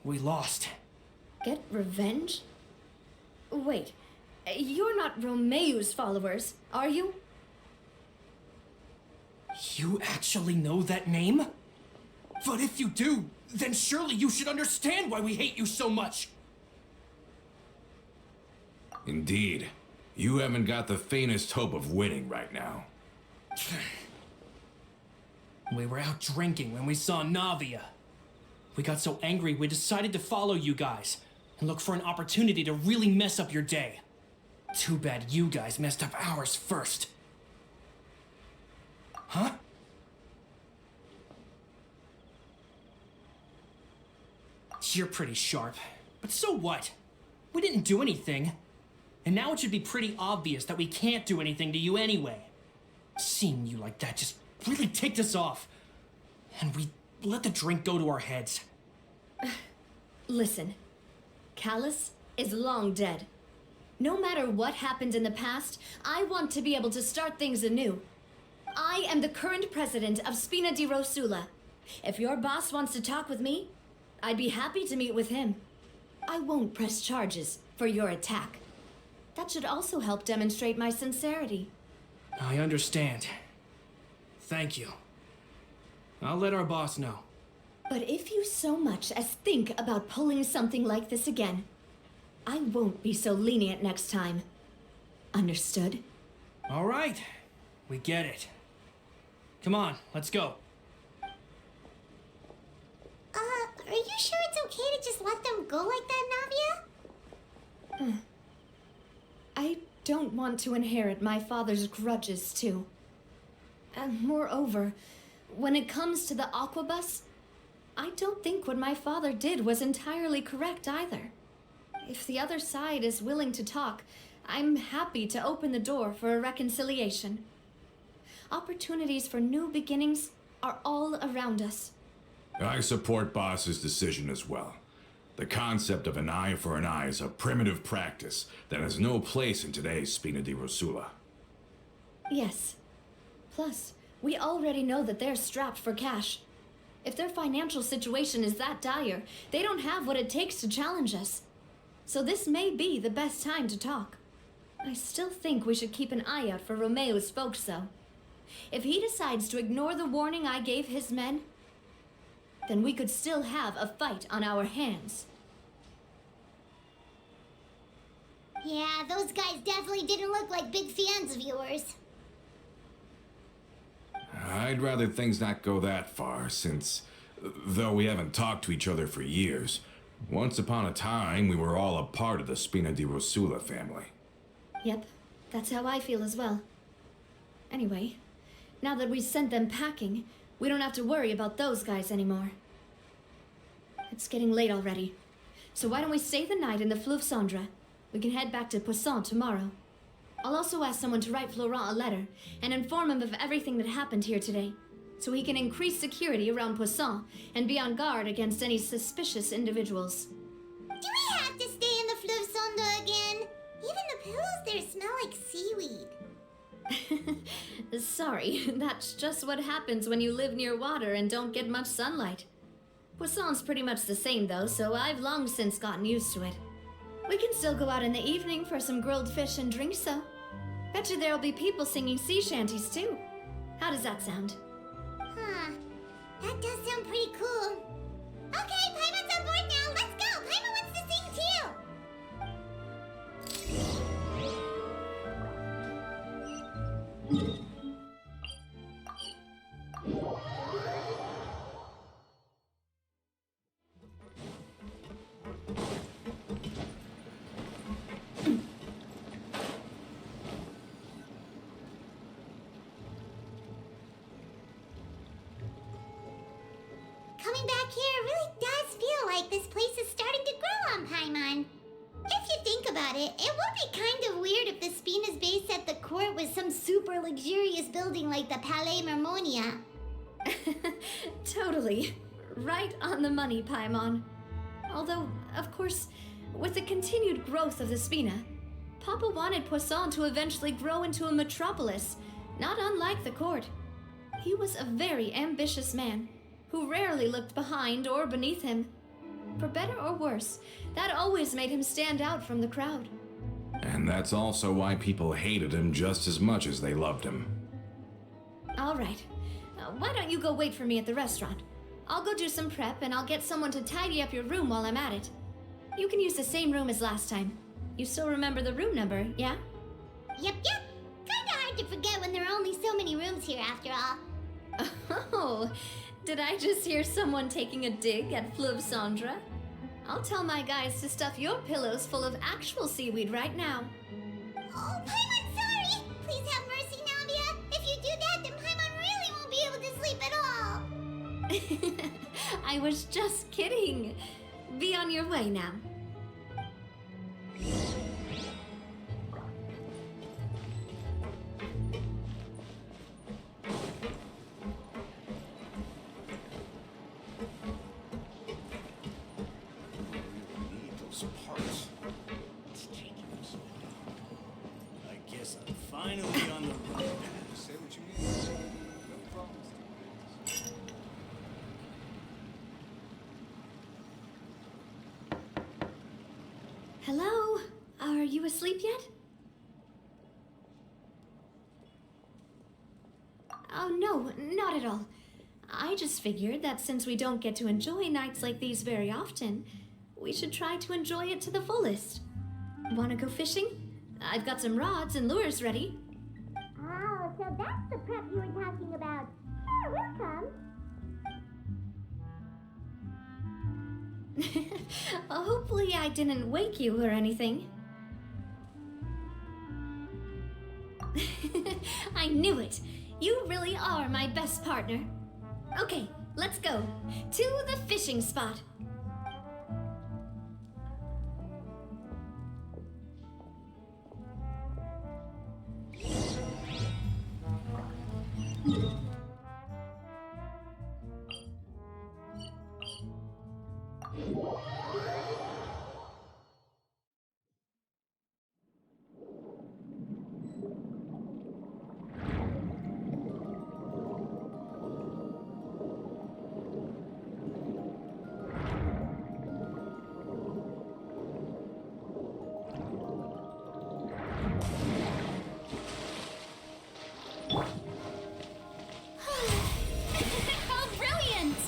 We lost. Get revenge? Wait, you're not Romeu's followers, are you? You actually know that name? But if you do, then surely you should understand why we hate you so much! Indeed. You haven't got the faintest hope of winning right now. We were out drinking when we saw Navia. We got so angry we decided to follow you guys and look for an opportunity to really mess up your day. Too bad you guys messed up ours first. Huh? You're pretty sharp, but so what? We didn't do anything. And now it should be pretty obvious that we can't do anything to you anyway. Seeing you like that just really ticked us off. And we let the drink go to our heads. Listen, Callus is long dead. No matter what happened in the past, I want to be able to start things anew. I am the current president of Spina di Rosula. If your boss wants to talk with me, I'd be happy to meet with him. I won't press charges for your attack. That should also help demonstrate my sincerity. I understand. Thank you. I'll let our boss know. But if you so much as think about pulling something like this again, I won't be so lenient next time. Understood? All right. We get it. Come on, let's go. Are you sure it's okay to just let them go like that, Navia? I don't want to inherit my father's grudges, too. And moreover, when it comes to the Aquabus, I don't think what my father did was entirely correct either. If the other side is willing to talk, I'm happy to open the door for a reconciliation. Opportunities for new beginnings are all around us. I support Boss's decision as well. The concept of an eye for an eye is a primitive practice that has no place in today's Spina di Rosula. Yes. Plus, we already know that they're strapped for cash. If their financial situation is that dire, they don't have what it takes to challenge us. So this may be the best time to talk. I still think we should keep an eye out for Romeo's folks, though. If he decides to ignore the warning I gave his men, then we could still have a fight on our hands. Yeah, those guys definitely didn't look like big fans of yours. I'd rather things not go that far, since, though we haven't talked to each other for years, once upon a time we were all a part of the Spina di Rosula family. Yep, that's how I feel as well. Anyway, now that we've sent them packing, we don't have to worry about those guys anymore. It's getting late already, so why don't we stay the night in the Fleuve Cendre? We can head back to Poisson tomorrow. I'll also ask someone to write Florent a letter and inform him of everything that happened here today, so he can increase security around Poisson and be on guard against any suspicious individuals. Do we have to stay in the Fleuve Cendre again? Even the pillows there smell like seaweed. Sorry, that's just what happens when you live near water and don't get much sunlight. Poisson's pretty much the same though, so I've long since gotten used to it. We can still go out in the evening for some grilled fish and drinks though. Betcha there'll be people singing sea shanties too. How does that sound? Huh. That does sound pretty cool. Okay, Paimon's on board now. Let's go. Paimon wants to sing too. Coming back here really does feel like this place is starting to grow on Paimon. If you think about it, it would be kind of weird if the Spina's base at the court was some super luxurious building like the Palais Marmonia. Totally. Right on the money, Paimon. Although, of course, with the continued growth of the Spina, Papa wanted Poisson to eventually grow into a metropolis, not unlike the court. He was a very ambitious man, who rarely looked behind or beneath him. For better or worse, that always made him stand out from the crowd. And that's also why people hated him just as much as they loved him. All right. Why don't you go wait for me at the restaurant? I'll go do some prep and I'll get someone to tidy up your room while I'm at it. You can use the same room as last time. You still remember the room number, yeah? Yep. Kinda hard to forget when there are only so many rooms here after all. Oh, did I just hear someone taking a dig at Fleuve Cendre? I'll tell my guys to stuff your pillows full of actual seaweed right now. Oh, Paimon, sorry! Please have mercy, Navia. If you do that, then Paimon really won't be able to sleep at all. I was just kidding. Be on your way now. Need those parts. It's taking them so long. Hello? Are you asleep yet? Oh, no, not at all. I just figured that since we don't get to enjoy nights like these very often, we should try to enjoy it to the fullest. Wanna go fishing? I've got some rods and lures ready. Oh, so that's the prep you were talking about. Sure, we'll come. Hopefully I didn't wake you or anything. I knew it. You really are my best partner. Okay, let's go. To the fishing spot. How brilliant!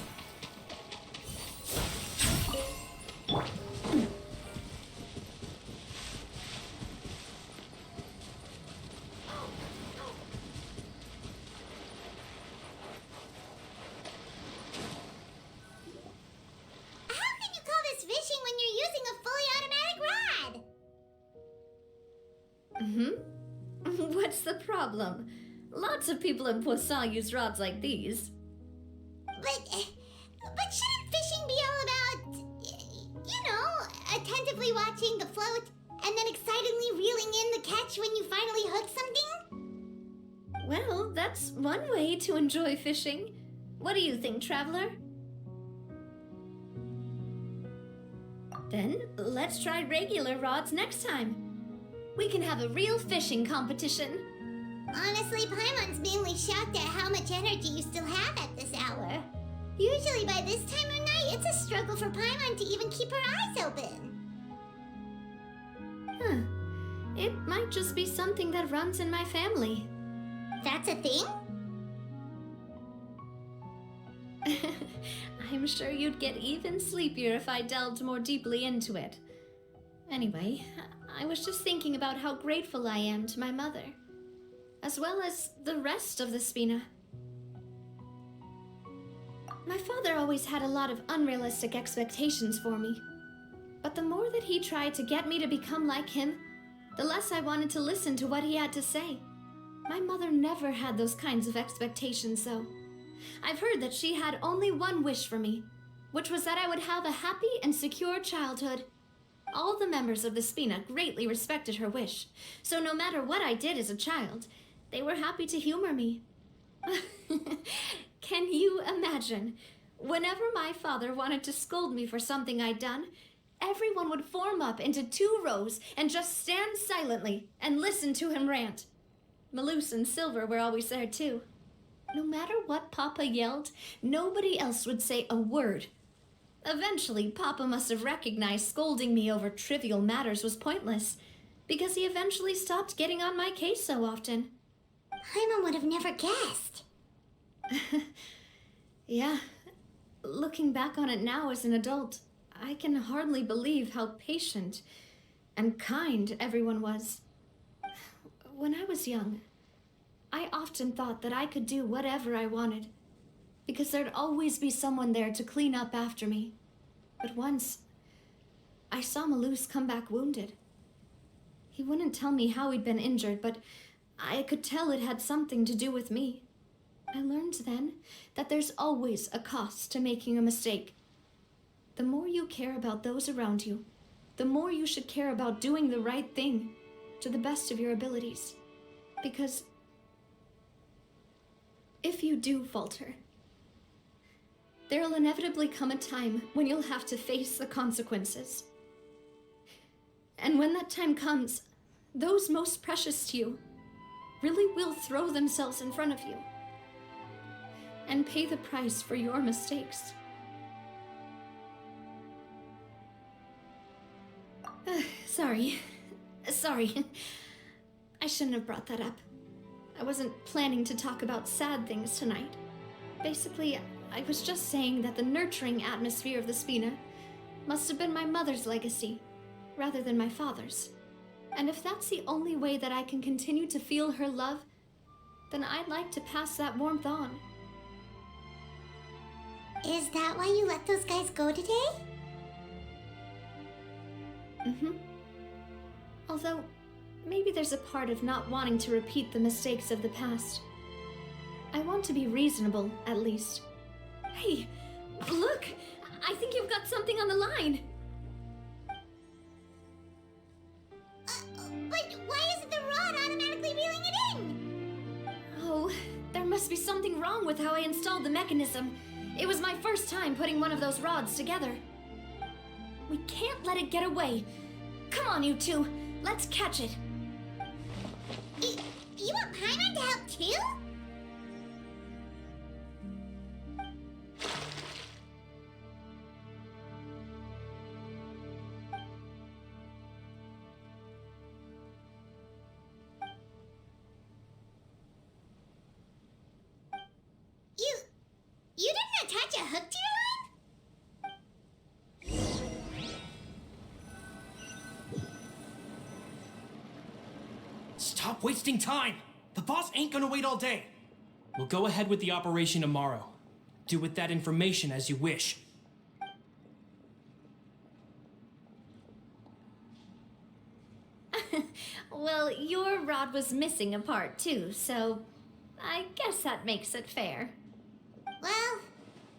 How can you call this fishing when you're using a fully automatic rod? What's the problem? Lots of people in Poisson use rods like these. But shouldn't fishing be all about, attentively watching the float and then excitedly reeling in the catch when you finally hook something? Well, that's one way to enjoy fishing. What do you think, traveler? Then let's try regular rods next time. We can have a real fishing competition. Honestly, Paimon's mainly shocked at how much energy you still have at this hour. Usually by this time of night, it's a struggle for Paimon to even keep her eyes open. Huh. It might just be something that runs in my family. That's a thing? I'm sure you'd get even sleepier if I delved more deeply into it. Anyway, I was just thinking about how grateful I am to my mother, as well as the rest of the Spina. My father always had a lot of unrealistic expectations for me, but the more that he tried to get me to become like him, the less I wanted to listen to what he had to say. My mother never had those kinds of expectations, though. I've heard that she had only one wish for me, which was that I would have a happy and secure childhood. All the members of the Spina greatly respected her wish, so no matter what I did as a child, they were happy to humor me. Can you imagine? Whenever my father wanted to scold me for something I'd done, everyone would form up into 2 rows and just stand silently and listen to him rant. Malouse and Silver were always there too. No matter what Papa yelled, nobody else would say a word. Eventually, Papa must have recognized scolding me over trivial matters was pointless, because he eventually stopped getting on my case so often. Paimon would have never guessed. Yeah, looking back on it now as an adult, I can hardly believe how patient and kind everyone was. When I was young, I often thought that I could do whatever I wanted, because there'd always be someone there to clean up after me. But once, I saw Malouse come back wounded. He wouldn't tell me how he'd been injured, but I could tell it had something to do with me. I learned then that there's always a cost to making a mistake. The more you care about those around you, the more you should care about doing the right thing to the best of your abilities. Because if you do falter, there'll inevitably come a time when you'll have to face the consequences. And when that time comes, those most precious to you really will throw themselves in front of you and pay the price for your mistakes. Sorry. Sorry. I shouldn't have brought that up. I wasn't planning to talk about sad things tonight. Basically, I was just saying that the nurturing atmosphere of the Spina must have been my mother's legacy, rather than my father's. And if that's the only way that I can continue to feel her love, then I'd like to pass that warmth on. Is that why you let those guys go today? Mm-hmm. Although, maybe there's a part of not wanting to repeat the mistakes of the past. I want to be reasonable, at least. Hey, look! I think you've got something on the line! But why isn't the rod automatically reeling it in? Oh, there must be something wrong with how I installed the mechanism. It was my first time putting one of those rods together. We can't let it get away. Come on, you two. Let's catch it. You want Paimon to help too? You didn't attach a hook to your line? Stop wasting time! The boss ain't gonna wait all day. We'll go ahead with the operation tomorrow. Do with that information as you wish. Well, your rod was missing a part too, so I guess that makes it fair. Well,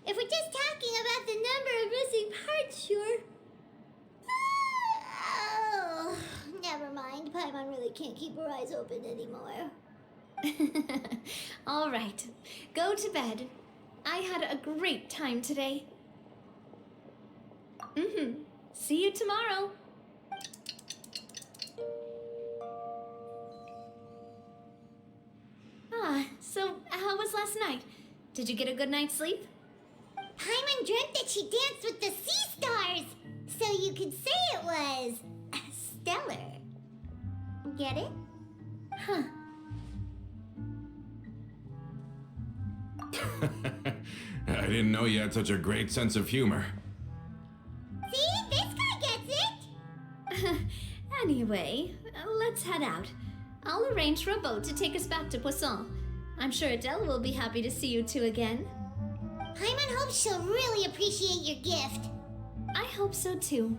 if we're just talking about the number of missing parts, sure. Oh, never mind. Paimon really can't keep her eyes open anymore. All right, go to bed. I had a great time today. See you tomorrow. So how was last night? Did you get a good night's sleep? Paimon dreamt that she danced with the sea stars, so you could say it was stellar. Get it? Huh. I didn't know you had such a great sense of humor. See? This guy gets it! Anyway, let's head out. I'll arrange for a boat to take us back to Poisson. I'm sure Adele will be happy to see you two again. Paimon hopes she'll really appreciate your gift. I hope so too.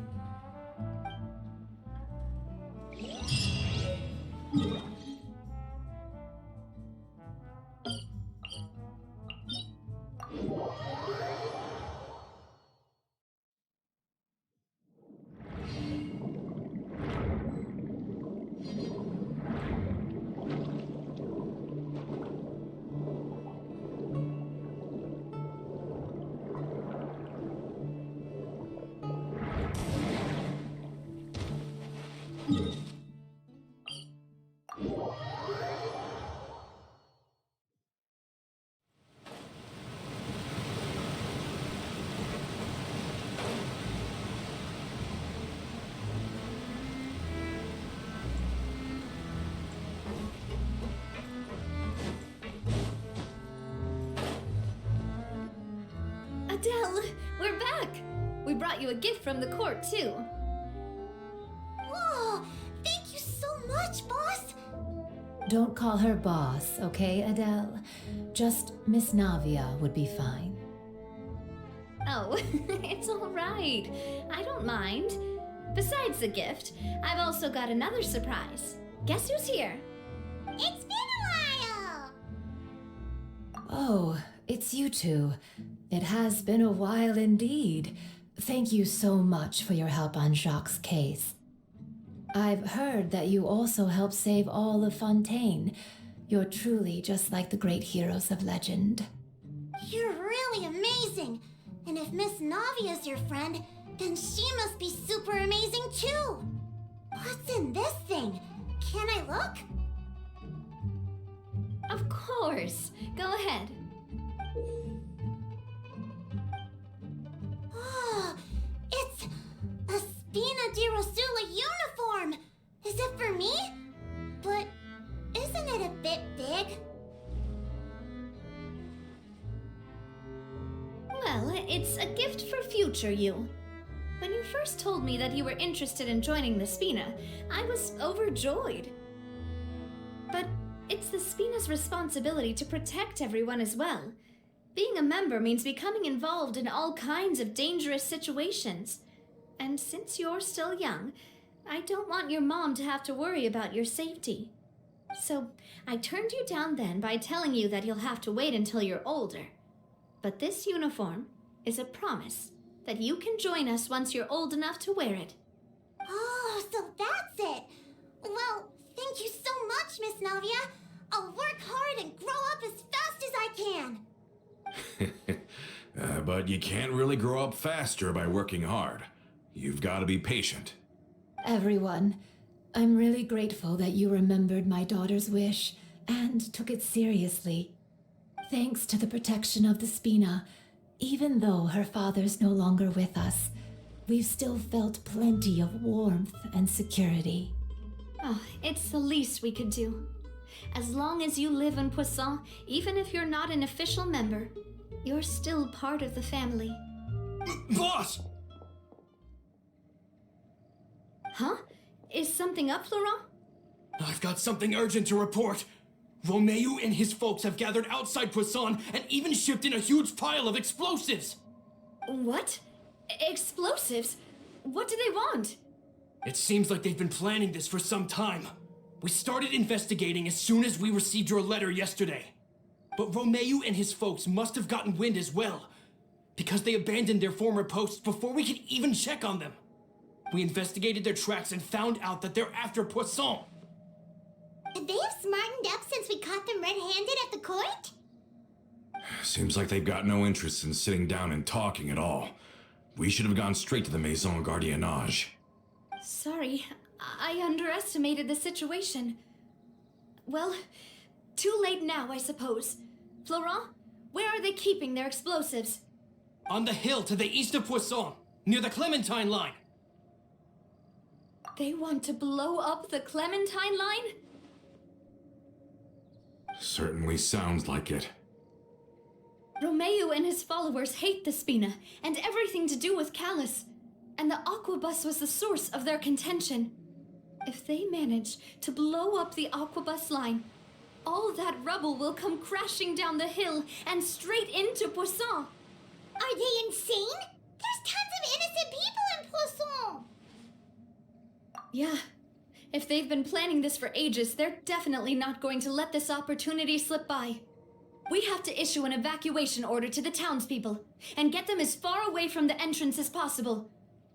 Adele, we're back! We brought you a gift from the court, too. Whoa! Thank you so much, boss! Don't call her boss, okay, Adele? Just Miss Navia would be fine. Oh, it's all right. I don't mind. Besides the gift, I've also got another surprise. Guess who's here? It's been a while! Oh, it's you two. It has been a while indeed. Thank you so much for your help on Jacques' case. I've heard that you also helped save all of Fontaine. You're truly just like the great heroes of legend. You're really amazing! And if Miss Navia's your friend, then she must be super amazing too! What's in this thing? Can I look? Of course. Go ahead. Oh, it's a Spina di Rosula uniform! Well, it's a gift for future you. When you first told me that you were interested in joining the Spina, I was overjoyed. But it's the Spina's responsibility to protect everyone as well. Being a member means becoming involved in all kinds of dangerous situations. And since you're still young, I don't want your mom to have to worry about your safety. So I turned you down then by telling you that you'll have to wait until you're older. But this uniform is a promise that you can join us once you're old enough to wear it. Oh, so that's it. Well, thank you so much, Miss Navia. I'll work hard and grow up as fast as I can. But you can't really grow up faster by working hard. You've got to be patient. Everyone, I'm really grateful that you remembered my daughter's wish and took it seriously. Thanks to the protection of the Spina, even though her father's no longer with us, we've still felt plenty of warmth and security. Oh, it's the least we could do. As long as you live in Poisson, even if you're not an official member, you're still part of the family. Boss! Huh? Is something up, Florent? I've got something urgent to report. Romeo and his folks have gathered outside Poisson and even shipped in a huge pile of explosives. What? Explosives? What do they want? It seems like they've been planning this for some time. We started investigating as soon as we received your letter yesterday. But Romeo and his folks must have gotten wind as well, because they abandoned their former posts before we could even check on them. We investigated their tracks and found out that they're after Poisson. They have smartened up since we caught them red-handed at the court? Seems like they've got no interest in sitting down and talking at all. We should have gone straight to the Maison Gardiennage. Sorry, I underestimated the situation. Well, too late now, I suppose. Florent, where are they keeping their explosives? On the hill to the east of Poisson, near the Clementine line. They want to blow up the Clementine line? Certainly sounds like it. Romeo and his followers hate the Spina and everything to do with Callus, and the Aquabus was the source of their contention. If they manage to blow up the Aquabus line, all that rubble will come crashing down the hill and straight into Poisson. Are they insane? There's tons of innocent people in Poisson! Yeah, if they've been planning this for ages, they're definitely not going to let this opportunity slip by. We have to issue an evacuation order to the townspeople and get them as far away from the entrance as possible.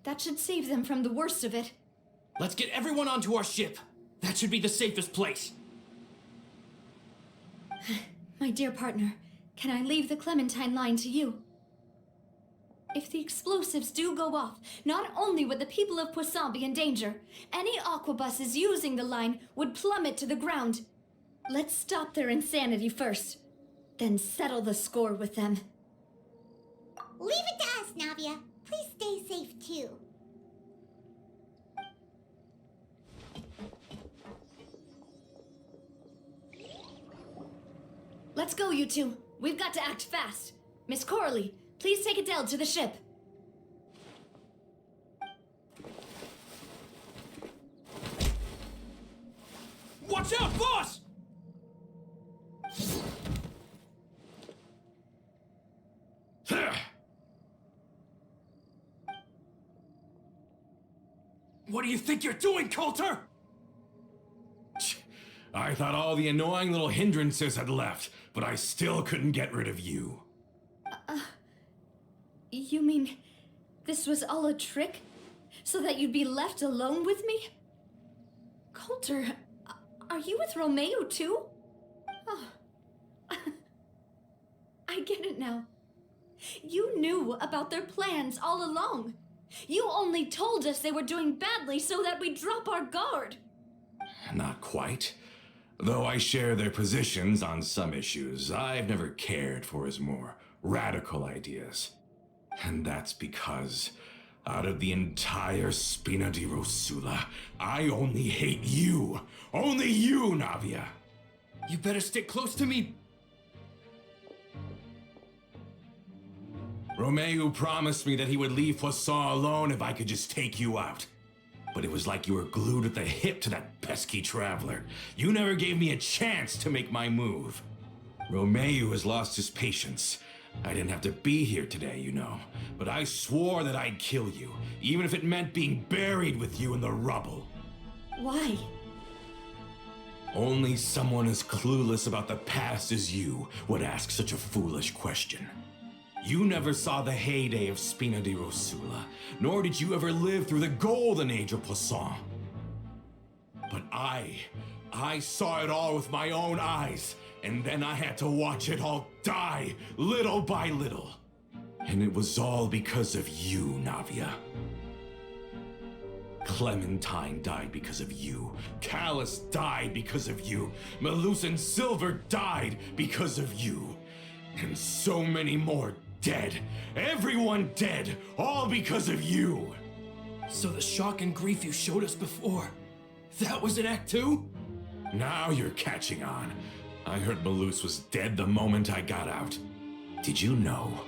That should save them from the worst of it. Let's get everyone onto our ship. That should be the safest place. My dear partner, can I leave the Clementine line to you? If the explosives do go off, not only would the people of Poisson be in danger, any aquabuses using the line would plummet to the ground. Let's stop their insanity first, then settle the score with them. Leave it to us, Navia. Please stay safe, too. Let's go, you two. We've got to act fast. Miss Coralie, please take Adele to the ship. Watch out, boss! What do you think you're doing, Coulter? I thought all the annoying little hindrances had left, but I still couldn't get rid of you. You mean this was all a trick? So that you'd be left alone with me? Coulter, are you with Romeo too? Oh. I get it now. You knew about their plans all along. You only told us they were doing badly so that we'd drop our guard. Not quite. Though I share their positions on some issues, I've never cared for his more radical ideas. And that's because, out of the entire Spina di Rosula, I only hate you. Only you, Navia. You better stick close to me. Romeo promised me that he would leave Poisson alone if I could just take you out. But it was like you were glued at the hip to that pesky traveler. You never gave me a chance to make my move. Romeo has lost his patience. I didn't have to be here today, you know. But I swore that I'd kill you, even if it meant being buried with you in the rubble. Why? Only someone as clueless about the past as you would ask such a foolish question. You never saw the heyday of Spina di Rosula, nor did you ever live through the golden age of Poisson. But I saw it all with my own eyes, and then I had to watch it all die, little by little. And it was all because of you, Navia. Clementine died because of you. Callus died because of you. Malus and Silver died because of you. And so many more dead. Everyone dead, all because of you. So the shock and grief you showed us before, that was in Act 2? Now you're catching on. I heard Malus was dead the moment I got out. Did you know?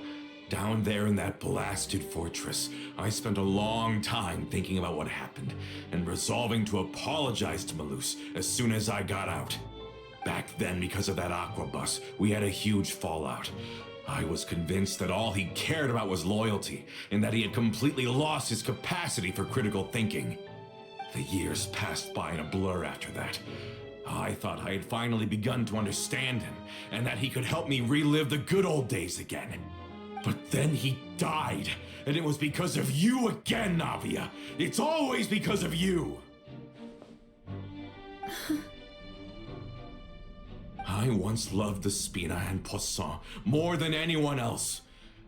Down there in that blasted fortress, I spent a long time thinking about what happened and resolving to apologize to Malus as soon as I got out. Back then, because of that aqua bus, we had a huge fallout. I was convinced that all he cared about was loyalty and that he had completely lost his capacity for critical thinking. The years passed by in a blur after that. I thought I had finally begun to understand him and that he could help me relive the good old days again. But then he died, and it was because of you again, Navia. It's always because of you. I once loved the Spina and Poisson more than anyone else.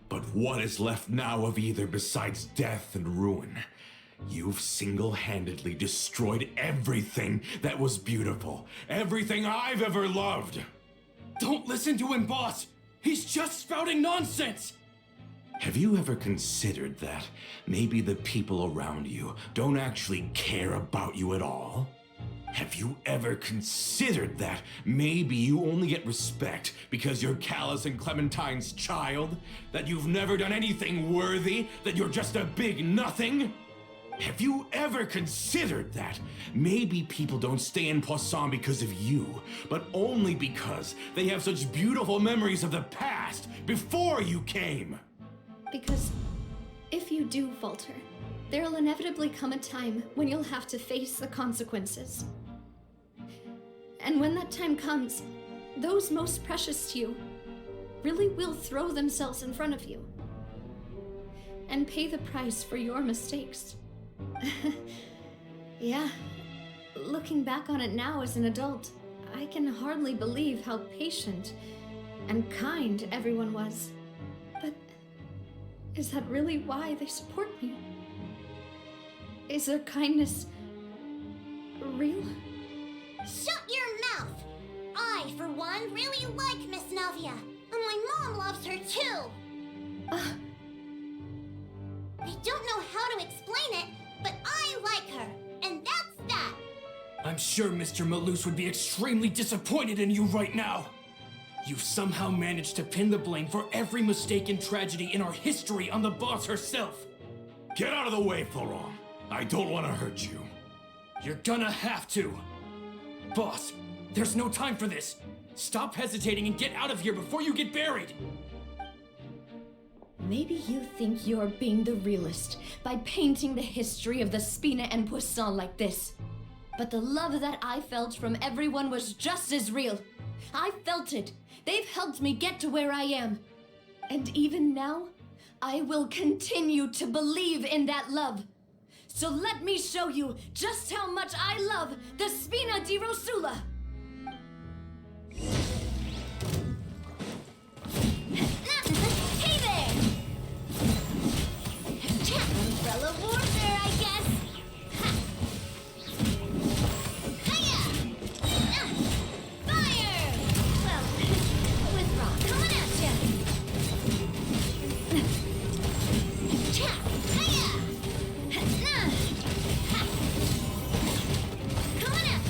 But what is left now of either besides death and ruin? You've single-handedly destroyed everything that was beautiful, everything I've ever loved. Don't listen to him, boss! He's just spouting nonsense! Have you ever considered that maybe the people around you don't actually care about you at all? Have you ever considered that maybe you only get respect because you're Callus and Clementine's child? That you've never done anything worthy? That you're just a big nothing? Have you ever considered that maybe people don't stay in Poisson because of you, but only because they have such beautiful memories of the past before you came? Because if you do falter, there'll inevitably come a time when you'll have to face the consequences. And when that time comes, those most precious to you really will throw themselves in front of you and pay the price for your mistakes. Yeah, looking back on it now as an adult, I can hardly believe how patient and kind everyone was. But is that really why they support me? Is their kindness real? Shut your mouth! I, for one, really like Miss Navia, and my mom loves her too. I don't know how to explain it, but I like her, and that's that. I'm sure Mr. Malus would be extremely disappointed in you right now. You've somehow managed to pin the blame for every mistake and tragedy in our history on the boss herself. Get out of the way, Florent. I don't want to hurt you. You're gonna have to. Boss, there's no time for this. Stop hesitating and get out of here before you get buried. Maybe you think you're being the realist by painting the history of the Spina and Poisson like this. But the love that I felt from everyone was just as real. I felt it. They've helped me get to where I am. And even now, I will continue to believe in that love. So let me show you just how much I love the Spina di Rosula. Hey there! Umbrella warfare, I guess. Ha. Hiya! Fire! Well, with rock coming at ya. Hiya! Coming at.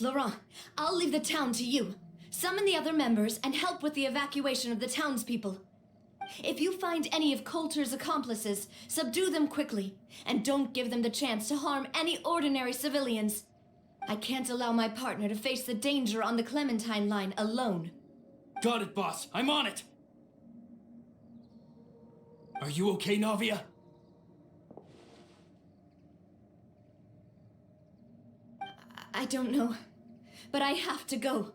Laurent, I'll leave the town to you. Summon the other members and help with the evacuation of the townspeople. If you find any of Coulter's accomplices, subdue them quickly, and don't give them the chance to harm any ordinary civilians. I can't allow my partner to face the danger on the Clementine line alone. Got it, boss. I'm on it. Are you okay, Navia? I don't know, but I have to go.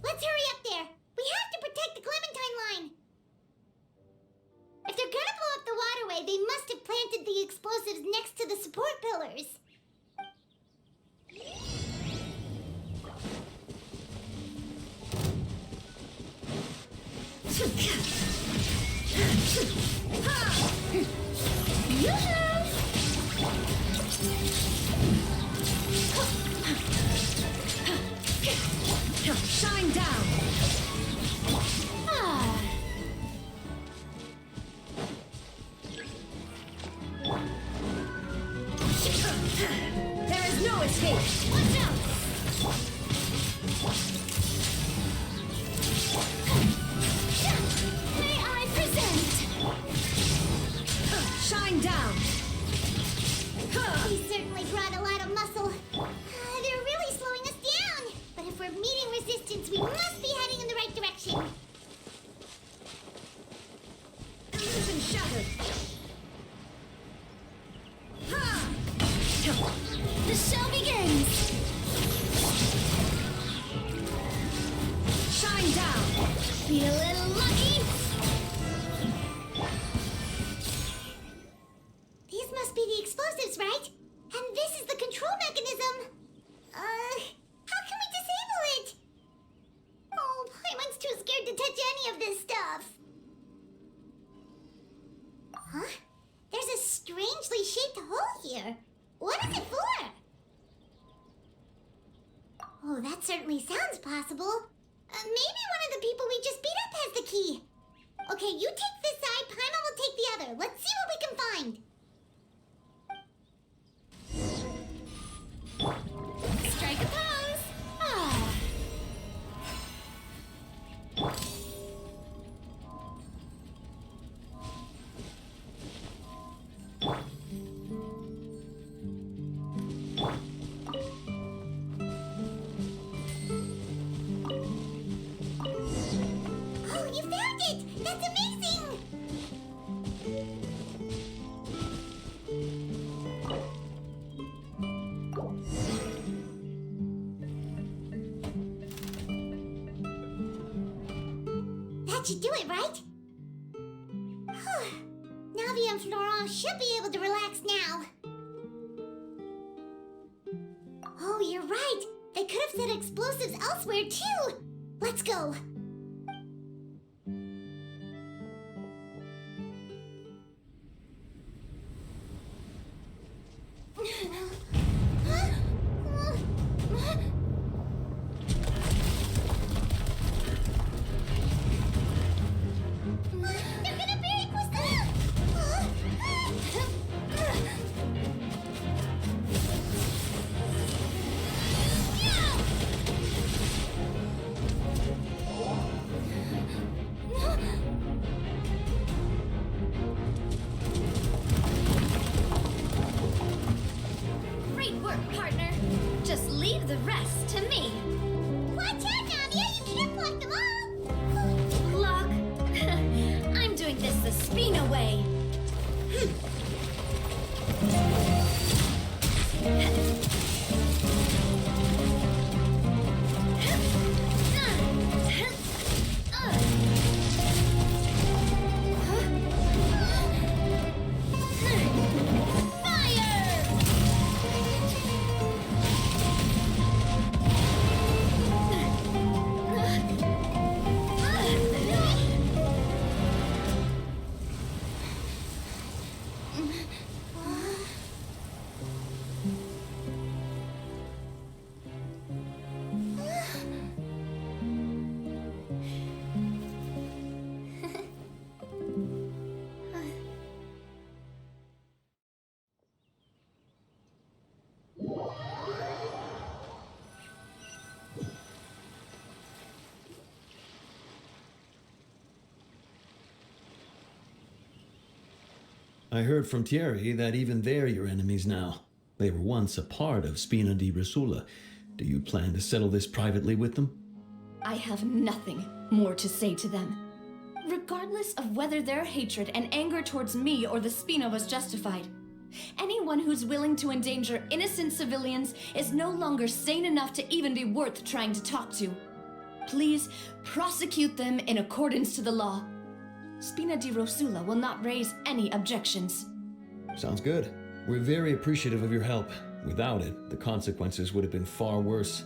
Let's hurry up there. We have to protect the Clementine line. If they're gonna blow up the waterway, they must have planted the explosives next to the support pillars. Shine down! There is no escape! Watch out! May I present? Shine down! He certainly brought a lot of muscle. They're really slowing us down. But if we're meeting resistance, we must be heading in the right direction. Illusion shattered! The show begins! Shine down! Be a little lucky! These must be the explosives, right? And this is the control mechanism. How can we disable it? Oh, Paimon's too scared to touch any of this stuff. Huh? There's a strangely shaped hole here. What is it for? Oh, that certainly sounds possible. Maybe one of the people we just beat up has the key. Okay, you take this side, Paimon will take the other. Let's see what we can find. Strike a pose! Ah! Oh, you found it! That's amazing! That should do it, right? Navia and Florent should be able to relax now. Oh, you're right. They could have set explosives elsewhere, too. Let's go. They're gonna bury Poisson! Great work, partner! Just leave the rest to me! Watch out, Navia! You can't block them all! Block! I'm doing this the Spina way! I heard from Thierry that even they're your enemies now. They were once a part of Spina di Rosula. Do you plan to settle this privately with them? I have nothing more to say to them. Regardless of whether their hatred and anger towards me or the Spina was justified, anyone who's willing to endanger innocent civilians is no longer sane enough to even be worth trying to talk to. Please prosecute them in accordance to the law. Spina di Rosula will not raise any objections. Sounds good. We're very appreciative of your help. Without it, the consequences would have been far worse.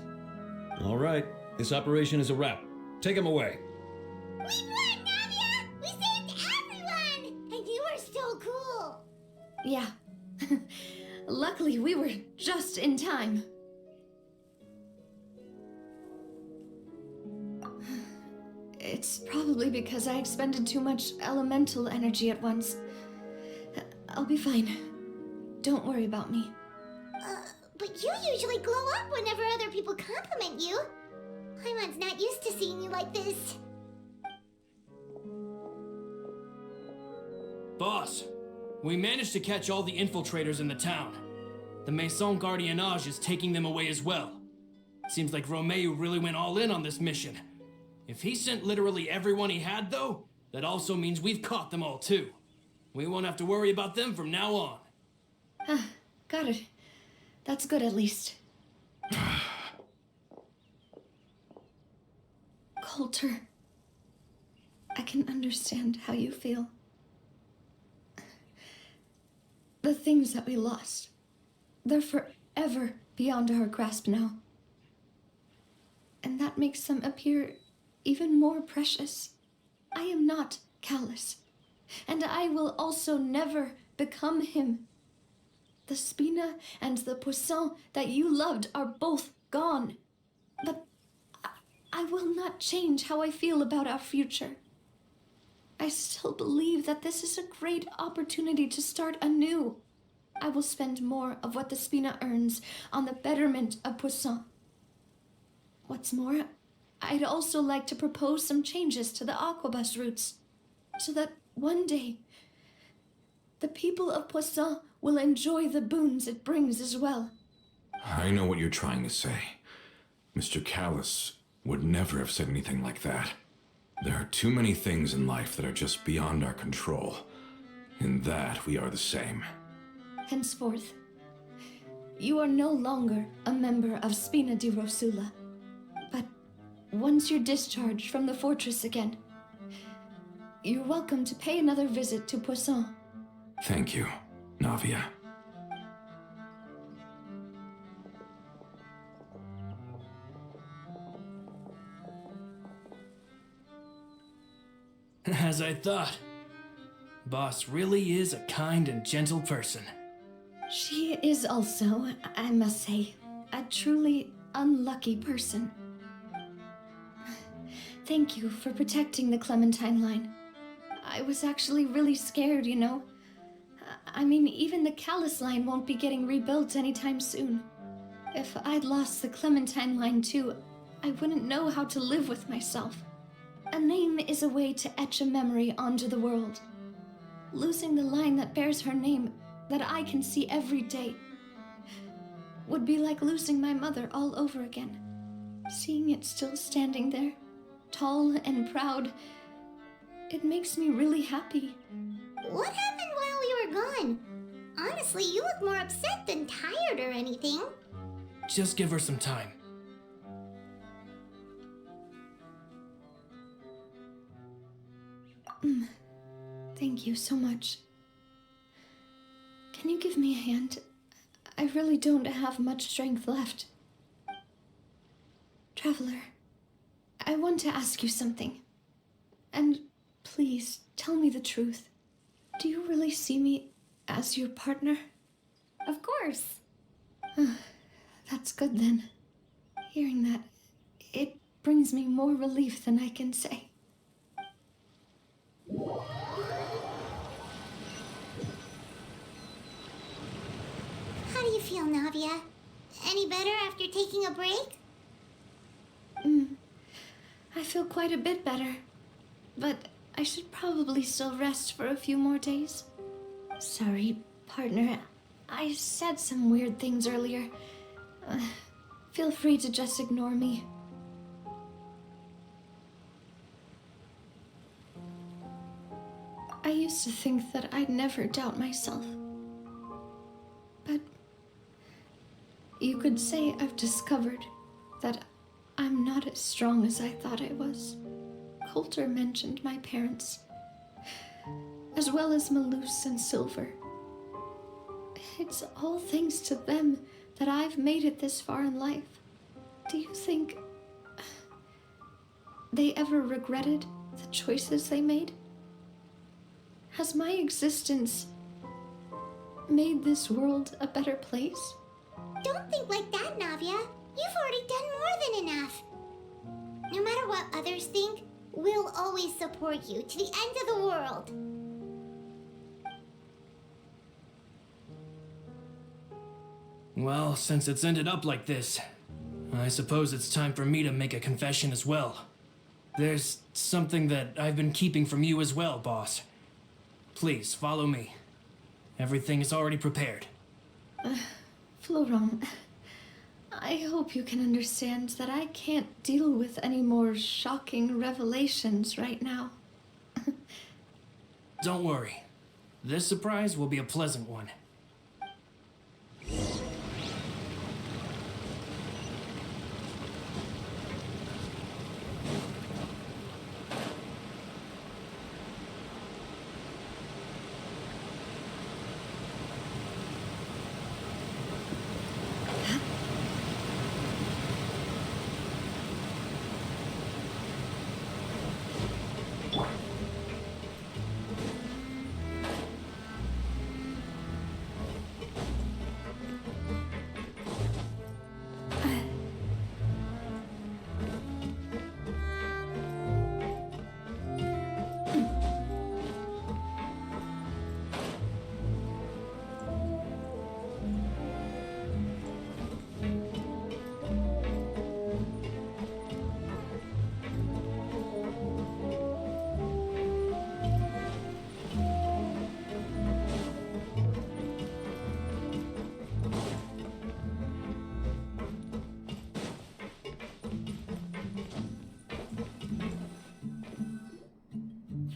All right, this operation is a wrap. Take him away. We won, Navia! We saved everyone! And you were so cool! Yeah. Luckily, we were just in time. It's probably because I expended too much elemental energy at once. I'll be fine. Don't worry about me. But you usually glow up whenever other people compliment you. Paimon's not used to seeing you like this. Boss, we managed to catch all the infiltrators in the town. The Maison Gardiennage is taking them away as well. Seems like Romeo really went all in on this mission. If he sent literally everyone he had, though, that also means we've caught them all, too. We won't have to worry about them from now on. Got it. That's good, at least. Coulter, I can understand how you feel. The things that we lost, they're forever beyond our grasp now. And that makes them appear even more precious. I am not Callus, and I will also never become him. The Spina and the Poisson that you loved are both gone. But I will not change how I feel about our future. I still believe that this is a great opportunity to start anew. I will spend more of what the Spina earns on the betterment of Poisson. What's more, I'd also like to propose some changes to the Aquabus routes, so that one day, the people of Poisson will enjoy the boons it brings as well. I know what you're trying to say. Mr. Callus would never have said anything like that. There are too many things in life that are just beyond our control. In that, we are the same. Henceforth, you are no longer a member of Spina di Rosula. But once you're discharged from the fortress again, you're welcome to pay another visit to Poisson. Thank you, Navia. As I thought. Boss really is a kind and gentle person. She is also, I must say, a truly unlucky person. Thank you for protecting the Clementine line. I was actually really scared, you know. I mean, even the Callus line won't be getting rebuilt anytime soon. If I'd lost the Clementine line too, I wouldn't know how to live with myself. A name is a way to etch a memory onto the world. Losing the line that bears her name, that I can see every day, would be like losing my mother all over again. Seeing it still standing there, tall and proud, it makes me really happy. What happened while we were gone? Honestly, you look more upset than tired or anything. Just give her some time. Thank you so much. Can you give me a hand? I really don't have much strength left. Traveler, I want to ask you something. And please, tell me the truth. Do you really see me as your partner? Of course. That's good then. Hearing that, it brings me more relief than I can say. How do you feel, Navia? Any better after taking a break? I feel quite a bit better. But I should probably still rest for a few more days. Sorry, partner. I said some weird things earlier. Feel free to just ignore me. I used to think that I'd never doubt myself. But you could say I've discovered that I'm not as strong as I thought I was. Coulter mentioned my parents, as well as Malus and Silver. It's all thanks to them that I've made it this far in life. Do you think they ever regretted the choices they made? Has my existence made this world a better place? Don't think like that, Navia. You've already done more than enough. No matter what others think, we'll always support you to the end of the world. Well, since it's ended up like this, I suppose it's time for me to make a confession as well. There's something that I've been keeping from you as well, boss. Please, follow me. Everything is already prepared. Florent, I hope you can understand that I can't deal with any more shocking revelations right now. Don't worry. This surprise will be a pleasant one.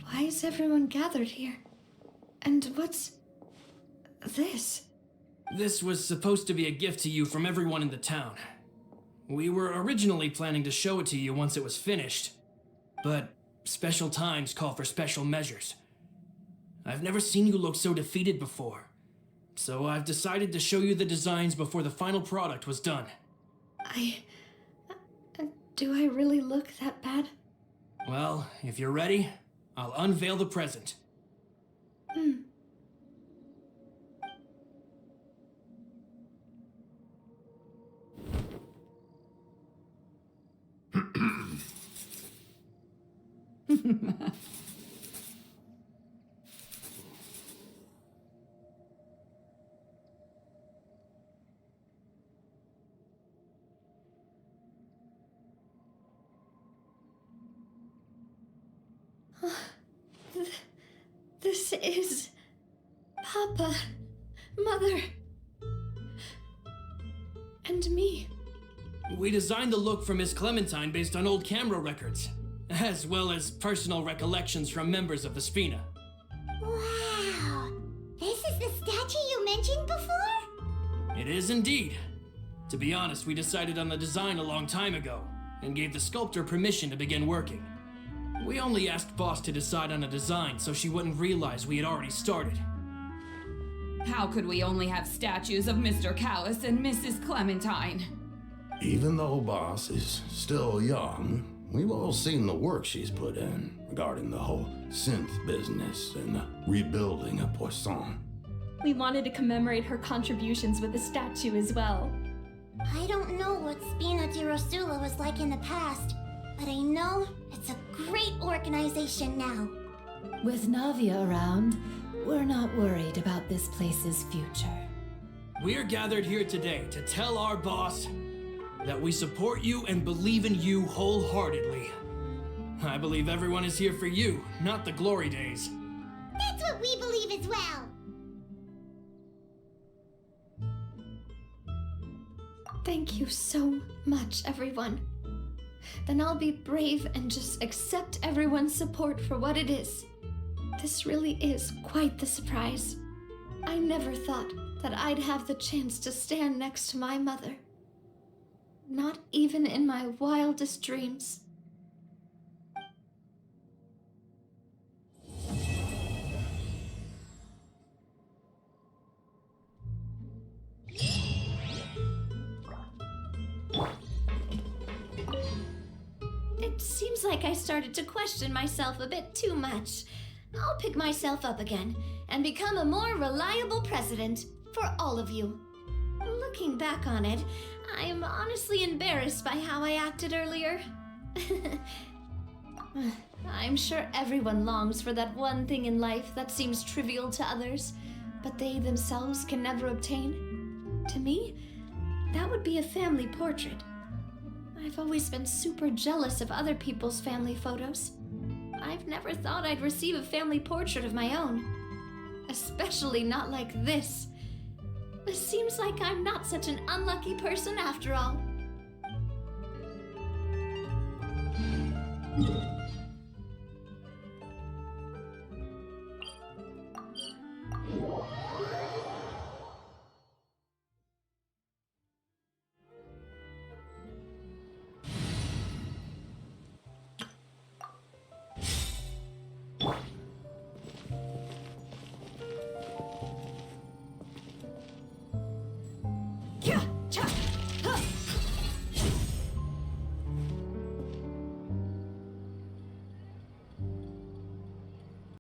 Why is everyone gathered here? And what's this? This was supposed to be a gift to you from everyone in the town. We were originally planning to show it to you once it was finished, but special times call for special measures. I've never seen you look so defeated before, so I've decided to show you the designs before the final product was done. Do I really look that bad? Well, if you're ready, I'll unveil the present. This is Papa, Mother, and me. We designed the look for Miss Clementine based on old camera records, as well as personal recollections from members of the Spina. Wow! This is the statue you mentioned before? It is indeed. To be honest, we decided on the design a long time ago, and gave the sculptor permission to begin working. We only asked Boss to decide on a design so she wouldn't realize we had already started. How could we only have statues of Mr. Callis and Mrs. Clementine? Even though Boss is still young, we've all seen the work she's put in regarding the whole synth business and the rebuilding of Poisson. We wanted to commemorate her contributions with a statue as well. I don't know what Spina di Rosula was like in the past, but I know it's a great organization now. With Navia around, we're not worried about this place's future. We're gathered here today to tell our boss that we support you and believe in you wholeheartedly. I believe everyone is here for you, not the glory days. That's what we believe as well. Thank you so much, everyone. Then I'll be brave and just accept everyone's support for what it is. This really is quite the surprise. I never thought that I'd have the chance to stand next to my mother. Not even in my wildest dreams. It seems like I started to question myself a bit too much. I'll pick myself up again and become a more reliable president for all of you. Looking back on it, I am honestly embarrassed by how I acted earlier. I'm sure everyone longs for that one thing in life that seems trivial to others, but they themselves can never obtain. To me, that would be a family portrait. I've always been super jealous of other people's family photos. I've never thought I'd receive a family portrait of my own. Especially not like this. It seems like I'm not such an unlucky person after all.